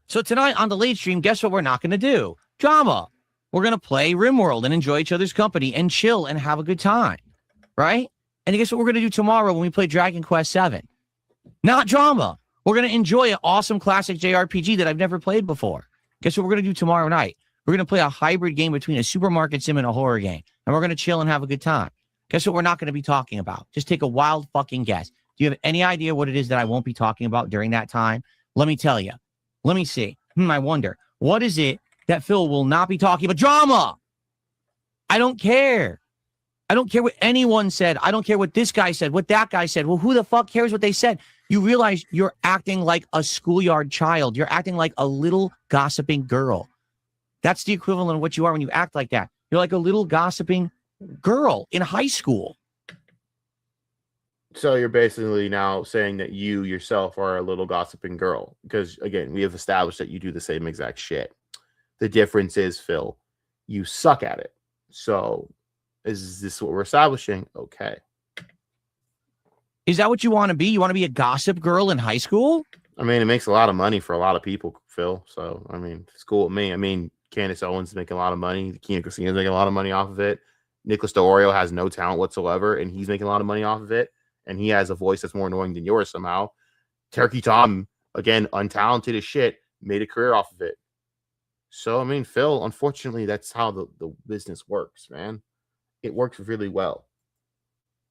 So tonight on the late stream, guess what we're not going to do? Drama. We're going to play RimWorld and enjoy each other's company and chill and have a good time. Right? And guess what we're going to do tomorrow when we play Dragon Quest 7? Not drama. We're going to enjoy an awesome classic JRPG that I've never played before. Guess what we're going to do tomorrow night? We're going to play a hybrid game between a supermarket sim and a horror game. And we're going to chill and have a good time. Guess what we're not going to be talking about? Just take a wild fucking guess. Do you have any idea what it is that I won't be talking about during that time? Let me tell you. Let me see. I wonder. What is it that Phil will not be talking about? Drama! I don't care. I don't care what anyone said. I don't care what this guy said, what that guy said. Well, who the fuck cares what they said? You realize you're acting like a schoolyard child. You're acting like a little gossiping girl. That's the equivalent of what you are when you act like that. You're like a little gossiping girl in high school. So you're basically now saying that you yourself are a little gossiping girl because, again, we have established that you do the same exact shit. The difference is, Phil, you suck at it. So is this what we're establishing? Okay. Is that what you want to be? You want to be a gossip girl in high school? I mean, it makes a lot of money for a lot of people, Phil. So, I mean, it's cool with me. I mean, Candace Owens is making a lot of money. Kina Christina's making a lot of money off of it. Nicholas DeOrio has no talent whatsoever, and he's making a lot of money off of it. And he has a voice that's more annoying than yours somehow. Turkey Tom, again, untalented as shit, made a career off of it. So, I mean, Phil, unfortunately, that's how the business works, man. It works really well.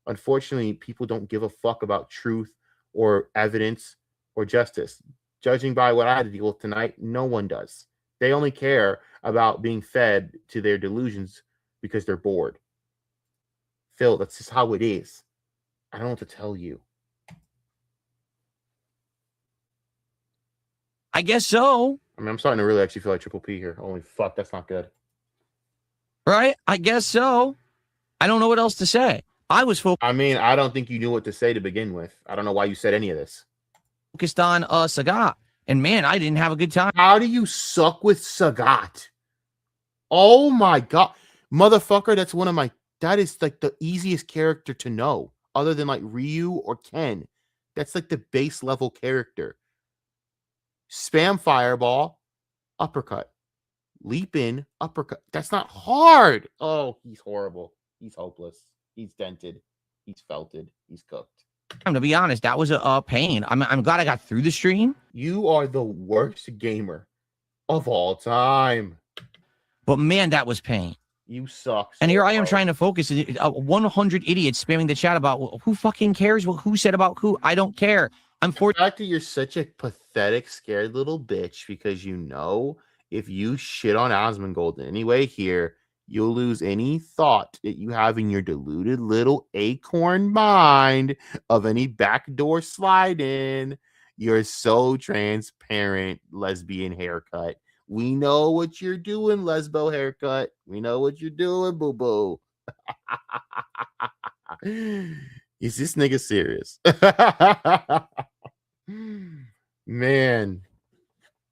Unfortunately, people don't give a fuck about truth or evidence or justice. Judging by what I had to deal with tonight, no one does. They only care about being fed to their delusions because they're bored. Phil, that's just how it is. I don't know what to tell you. I guess so. I mean, I'm starting to really actually feel like Triple P here. Holy fuck, that's not good. Right? I guess so. I don't know what else to say. I was focused. I mean, I don't think you knew what to say to begin with. I don't know why you said any of this. Focused on Sagat. And man, I didn't have a good time. How do you suck with Sagat? Oh my god. Motherfucker, that's one of my... That is like the easiest character to know. Other than like Ryu or Ken. That's like the base level character. Spam fireball, uppercut. Leap in, uppercut. That's not hard. Oh, he's horrible. He's hopeless. He's dented. He's felted. He's cooked. To be honest, that was a pain. I'm glad I got through the stream. You are the worst gamer of all time. But man, that was pain. You suck. And here I am trying to focus. 100 idiots spamming the chat about who fucking cares what who said about who. I don't care. I'm the fact that you're such a pathetic, scared little bitch because you know if you shit on Osmongold in any way here, you'll lose any thought that you have in your deluded little acorn mind of any backdoor slide in. You're so transparent, lesbian haircut. We know what you're doing, lesbo haircut. We know what you're doing, boo-boo. Is this nigga serious? Man.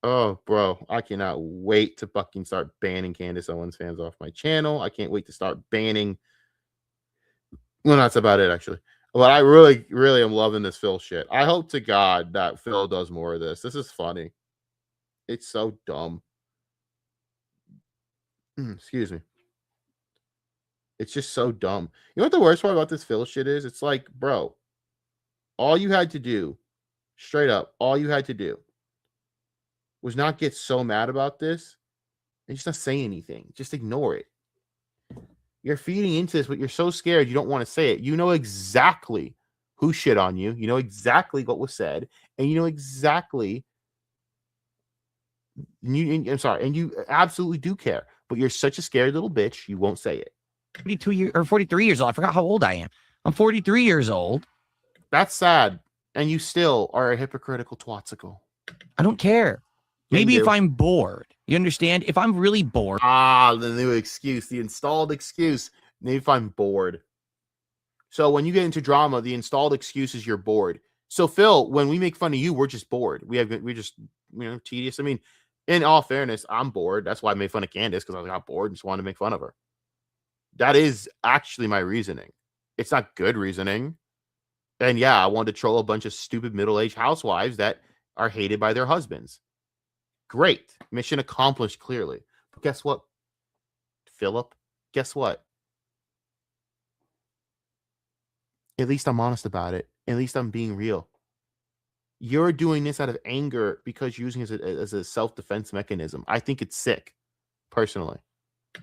Oh, bro. I cannot wait to fucking start banning Candace Owens fans off my channel. I can't wait to start banning. Well, that's about it, actually. But I really, really am loving this Phil shit. I hope to God that Phil does more of this. This is funny. It's so dumb. Excuse me. It's just so dumb. You know what the worst part about this Phil shit is? It's like, bro, all you had to do, straight up, all you had to do was not get so mad about this and just not say anything. Just ignore it. You're feeding into this, but you're so scared you don't want to say it. You know exactly who shit on you. You know exactly what was said, and you know exactly. I'm sorry, and you absolutely do care, but you're such a scared little bitch. You won't say it. 42 years or 43 years old. I forgot how old I am. I'm 43 years old. That's sad, and you still are a hypocritical twatsicle. I don't care. Maybe if I'm bored. You understand? If I'm really bored. Ah, the new excuse, the installed excuse. Maybe if I'm bored. So when you get into drama, the installed excuse is you're bored. So Phil, when we make fun of you, we're just bored. We're just, tedious. I mean, in all fairness, I'm bored. That's why I made fun of Candace, because I got bored and just wanted to make fun of her. That is actually my reasoning. It's not good reasoning. And yeah, I wanted to troll a bunch of stupid middle-aged housewives that are hated by their husbands. Great. Mission accomplished, clearly. But guess what, Philip? Guess what? At least I'm honest about it. At least I'm being real. You're doing this out of anger because you're using it as a self-defense mechanism. I think it's sick, personally.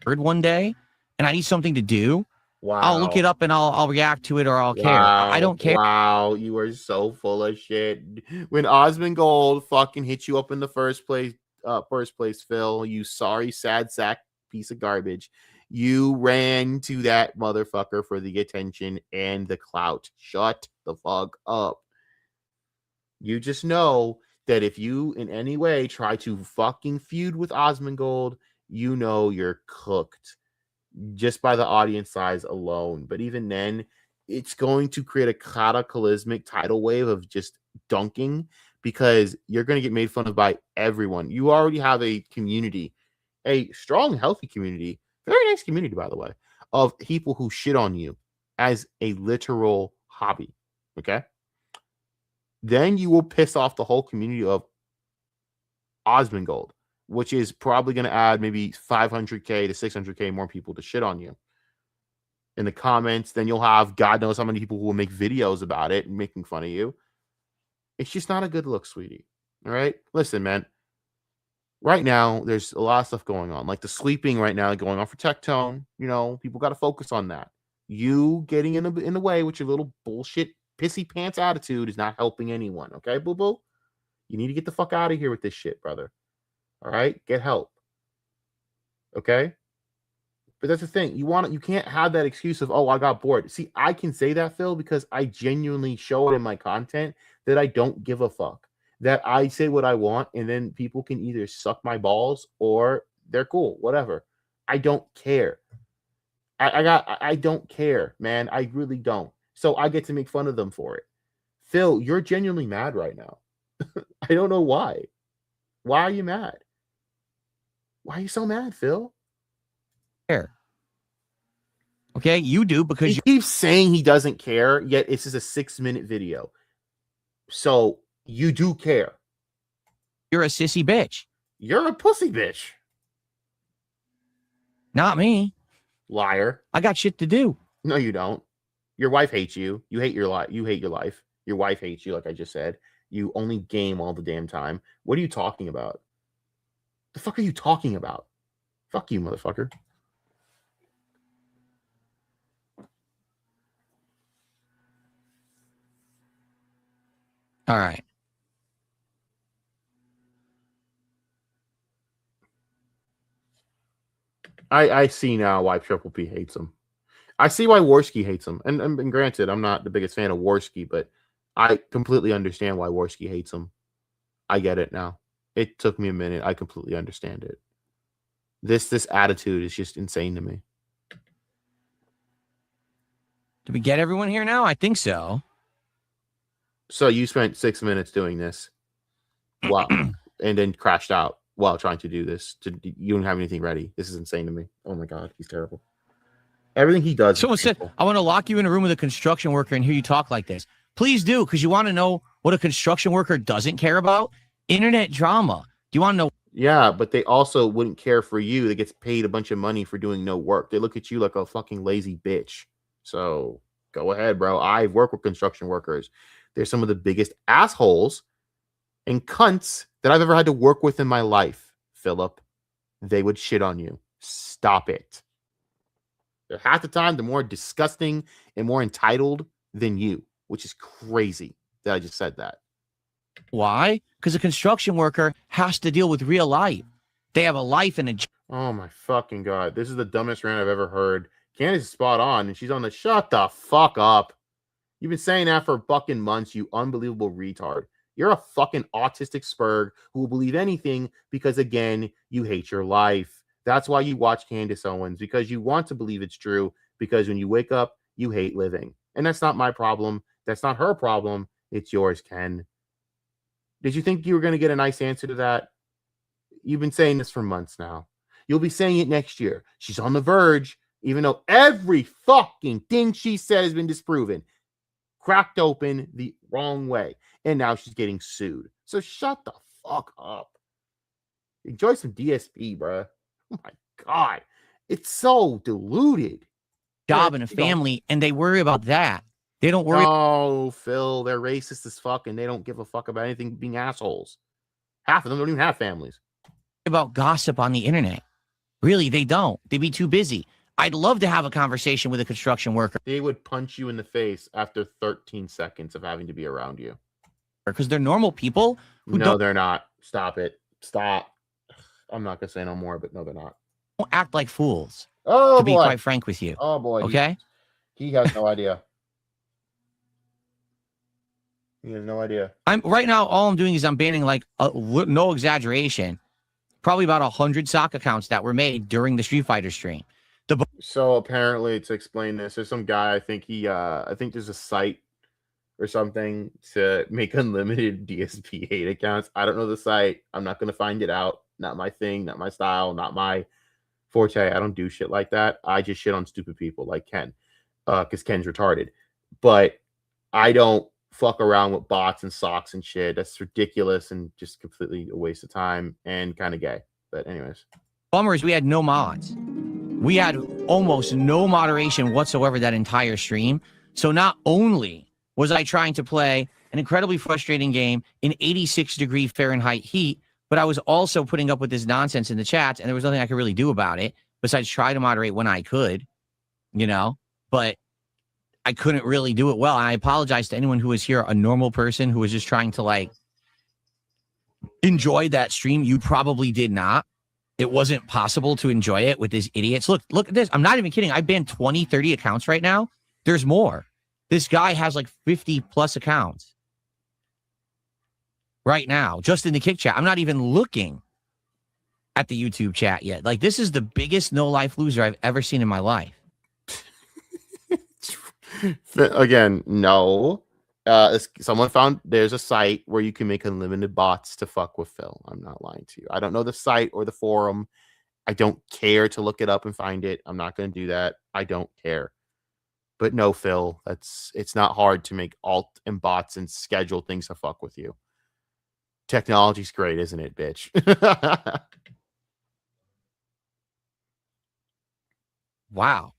Heard one day, and I need something to do. Wow. I'll look it up and I'll react to it or I'll care. I don't care. Wow, you are so full of shit. When Osmongold fucking hit you up in the first place, Phil, you sorry, sad sack piece of garbage. You ran to that motherfucker for the attention and the clout. Shut the fuck up. You just know that if you in any way try to fucking feud with Osmongold, you know you're cooked. Just by the audience size alone. But even then, it's going to create a cataclysmic tidal wave of just dunking because you're going to get made fun of by everyone. You already have a community, a strong, healthy community, very nice community, by the way, of people who shit on you as a literal hobby. Okay? Then you will piss off the whole community of Osmongold. which is probably going to add maybe 500K to 600K more people to shit on you in the comments. Then you'll have God knows how many people who will make videos about it and making fun of you. It's just not a good look, sweetie. All right? Listen, man. Right now, there's a lot of stuff going on. Like the sleeping right now going on for Tech Tone. You know, people got to focus on that. You getting in the way with your little bullshit pissy pants attitude is not helping anyone. Okay, boo-boo? You need to get the fuck out of here with this shit, brother. All right? Get help. Okay? But that's the thing. You can't have that excuse of, oh, I got bored. See, I can say that, Phil, because I genuinely show it in my content that I don't give a fuck. That I say what I want, and then people can either suck my balls or they're cool, whatever. I don't care. I don't care, man. I really don't. So I get to make fun of them for it. Phil, you're genuinely mad right now. I don't know why. Why are you mad? Why are you so mad, Phil? Care. Okay, you do because he keeps saying he doesn't care, yet it's just a 6-minute video. So you do care. You're a sissy bitch. You're a pussy bitch. Not me. Liar. I got shit to do. No, you don't. Your wife hates you. You hate your life. You hate your life. Your wife hates you, like I just said. You only game all the damn time. What are you talking about? The fuck are you talking about? Fuck you, motherfucker. All right. I see now why Triple P hates him. I see why Worski hates him. And granted, I'm not the biggest fan of Worski, but I completely understand why Worski hates him. I get it now. It took me a minute. I completely understand it. This attitude is just insane to me. Did we get everyone here now? I think so. So you spent 6 minutes doing this. Wow. And then crashed out while trying to do this. You don't have anything ready. This is insane to me. Oh my God, he's terrible. Everything he does. Someone said, I want to lock you in a room with a construction worker and hear you talk like this. Please do, because you want to know what a construction worker doesn't care about? Internet drama. Do you want to know? Yeah, but they also wouldn't care for you that gets paid a bunch of money for doing no work. They look at you like a fucking lazy bitch. So go ahead, bro. I've worked with construction workers. They're some of the biggest assholes and cunts that I've ever had to work with in my life, Philip. They would shit on you. Stop it. Half the time, they're more disgusting and more entitled than you, which is crazy that I just said that. Why? Because a construction worker has to deal with real life. They have a life and a... Oh my fucking God. This is the dumbest rant I've ever heard. Candace is spot on, and she's on the shut the fuck up. You've been saying that for fucking months, you unbelievable retard. You're a fucking autistic spurg who will believe anything because, again, you hate your life. That's why you watch Candace Owens, because you want to believe it's true, because when you wake up, you hate living. And that's not my problem. That's not her problem. It's yours, Ken. Did you think you were going to get a nice answer to that? You've been saying this for months now. You'll be saying it next year. She's on the verge, even though every fucking thing she said has been disproven. Cracked open the wrong way. And now she's getting sued. So shut the fuck up. Enjoy some DSP, bro. Oh my God. It's so diluted. Job and a family, and they worry about that. They don't worry. Oh, Phil, they're racist as fuck, and they don't give a fuck about anything being assholes. Half of them don't even have families. About gossip on the internet. Really, they don't. They'd be too busy. I'd love to have a conversation with a construction worker. They would punch you in the face after 13 seconds of having to be around you. Because they're normal people. No, they're not. Stop it. Stop. I'm not going to say no more, but no, they're not. Don't act like fools. Oh, to be quite frank with you. Oh, boy. Okay? He has no idea. He has no idea. I'm right now, all I'm doing is I'm banning, like, no exaggeration, probably about 100 sock accounts that were made during the Street Fighter stream. So apparently, to explain this, there's some guy, I think there's a site or something to make unlimited DSP hate accounts. I don't know the site. I'm not going to find it out. Not my thing, not my style, not my forte. I don't do shit like that. I just shit on stupid people like Ken, because Ken's retarded. But I don't fuck around with bots and socks and shit. That's ridiculous and just completely a waste of time and kind of gay. But anyways, bummer is we had no mods. We had almost no moderation whatsoever that entire stream. So not only was I trying to play an incredibly frustrating game in 86-degree Fahrenheit heat, but I was also putting up with this nonsense in the chats, and there was nothing I could really do about it besides try to moderate when I could, but I couldn't really do it well. And I apologize to anyone who was here, a normal person who was just trying to enjoy that stream. You probably did not. It wasn't possible to enjoy it with these idiots. Look at this. I'm not even kidding. I banned 20, 30 accounts right now. There's more. This guy has 50 plus accounts right now, just in the kick chat. I'm not even looking at the YouTube chat yet. This is the biggest no life loser I've ever seen in my life. Again, no. Someone found there's a site where you can make unlimited bots to fuck with Phil. I'm not lying to you. I don't know the site or the forum. I don't care to look it up and find it. I'm not going to do that. I don't care. But no, Phil, it's not hard to make alt and bots and schedule things to fuck with you. Technology's great, isn't it, bitch? Wow.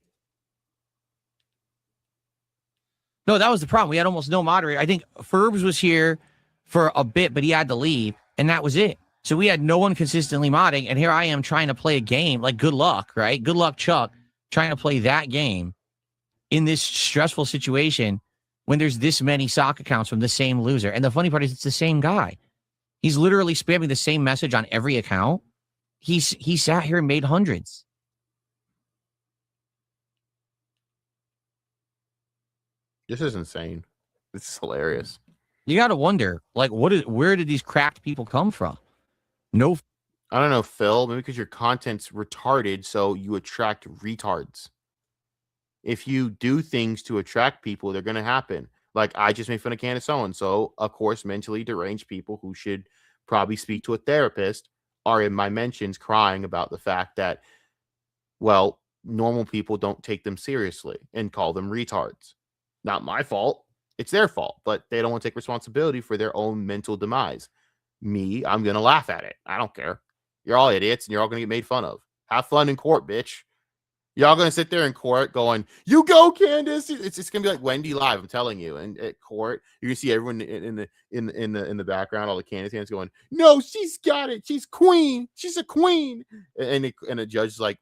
No, that was the problem. We had almost no moderator. I think Ferbs was here for a bit, but he had to leave, and that was it. So we had no one consistently modding, and here I am trying to play a game. Good luck, right? Good luck, Chuck, trying to play that game in this stressful situation when there's this many sock accounts from the same loser. And the funny part is it's the same guy. He's literally spamming the same message on every account. He sat here and made hundreds. This is insane. This is hilarious. You got to wonder, where did these cracked people come from? No. I don't know, Phil. Maybe because your content's retarded, so you attract retards. If you do things to attract people, they're going to happen. I just made fun of Candace Owens. So, of course, mentally deranged people who should probably speak to a therapist are in my mentions crying about the fact that, well, normal people don't take them seriously and call them retards. Not my fault. It's their fault, but they don't want to take responsibility for their own mental demise. Me, I'm going to laugh at it. I don't care. You're all idiots and you're all going to get made fun of. Have fun in court, bitch. Y'all going to sit there in court going, you go, Candace. It's going to be like Wendy Live, I'm telling you. And at court, you're going to see everyone in the background, all the Candace fans going, no, she's got it. She's queen. She's a queen. And the judge is like,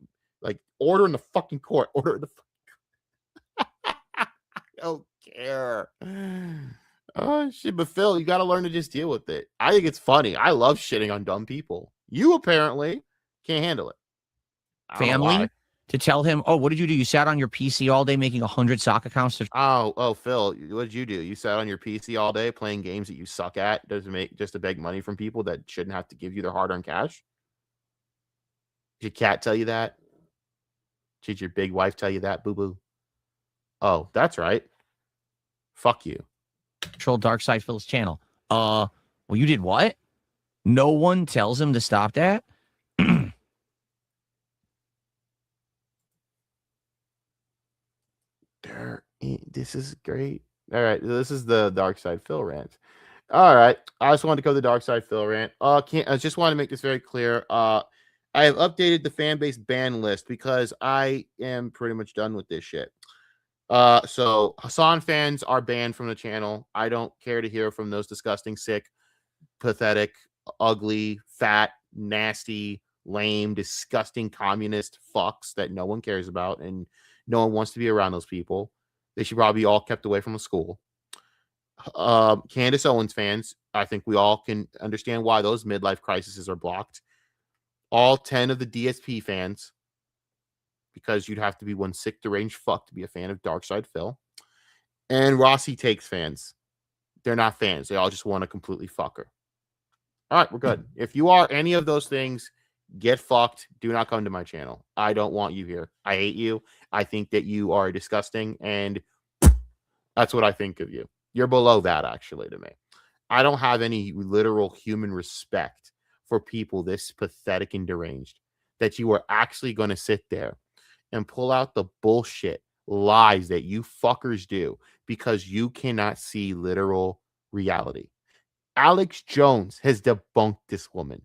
order in the fucking court. Order in the I don't care. Oh shit, but Phil, you got to learn to just deal with it. I think it's funny. I love shitting on dumb people. You apparently can't handle it. Family to tell him, oh, what did you do? You sat on your PC all day making 100 sock accounts. Oh, Phil, what did you do? You sat on your PC all day playing games that you suck at just to beg money from people that shouldn't have to give you their hard-earned cash? Did your cat tell you that? Did your big wife tell you that, boo-boo? Oh, that's right. Fuck you. Control DarkSydePhil's channel. Well, you did what? No one tells him to stop that? This is great. All right, this is the DarkSydePhil rant. All right, I just wanted to cover the DarkSydePhil rant. I just want to make this very clear. I have updated the fan base ban list because I am pretty much done with this shit. So Hassan fans are banned from the channel. I don't care to hear from those disgusting, sick, pathetic, ugly, fat, nasty, lame, disgusting communist fucks that no one cares about and no one wants to be around those people. They should probably be all kept away from a school. Candace Owens fans, I think we all can understand why those midlife crises are blocked. All 10 of the DSP fans, because you'd have to be one sick, deranged fuck to be a fan of DarkSydePhil. And Rossi Takes fans. They're not fans. They all just want to completely fuck her. All right, we're good. If you are any of those things, get fucked. Do not come to my channel. I don't want you here. I hate you. I think that you are disgusting, and that's what I think of you. You're below that, actually, to me. I don't have any literal human respect for people this pathetic and deranged, that you are actually going to sit there and pull out the bullshit lies that you fuckers do because you cannot see literal reality. Alex Jones has debunked this woman.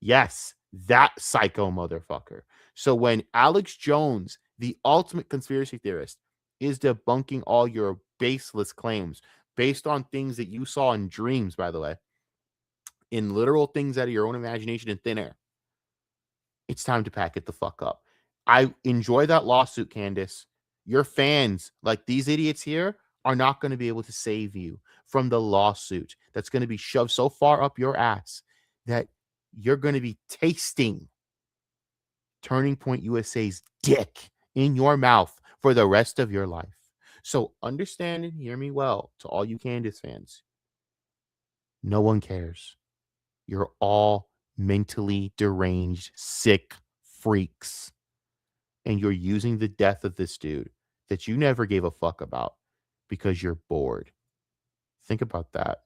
Yes, That psycho motherfucker. So when Alex Jones, the ultimate conspiracy theorist, is debunking all your baseless claims based on things that you saw in dreams, by the way, in literal things out of your own imagination in thin air, it's time to pack it the fuck up. I enjoy that lawsuit, Candace. Your fans, like these idiots here, are not going to be able to save you from the lawsuit that's going to be shoved so far up your ass that you're going to be tasting Turning Point USA's dick in your mouth for the rest of your life. So understand and hear me well, to all you Candace fans. No one cares. You're all mentally deranged, sick freaks. And you're using the death of this dude that you never gave a fuck about because you're bored. Think about that.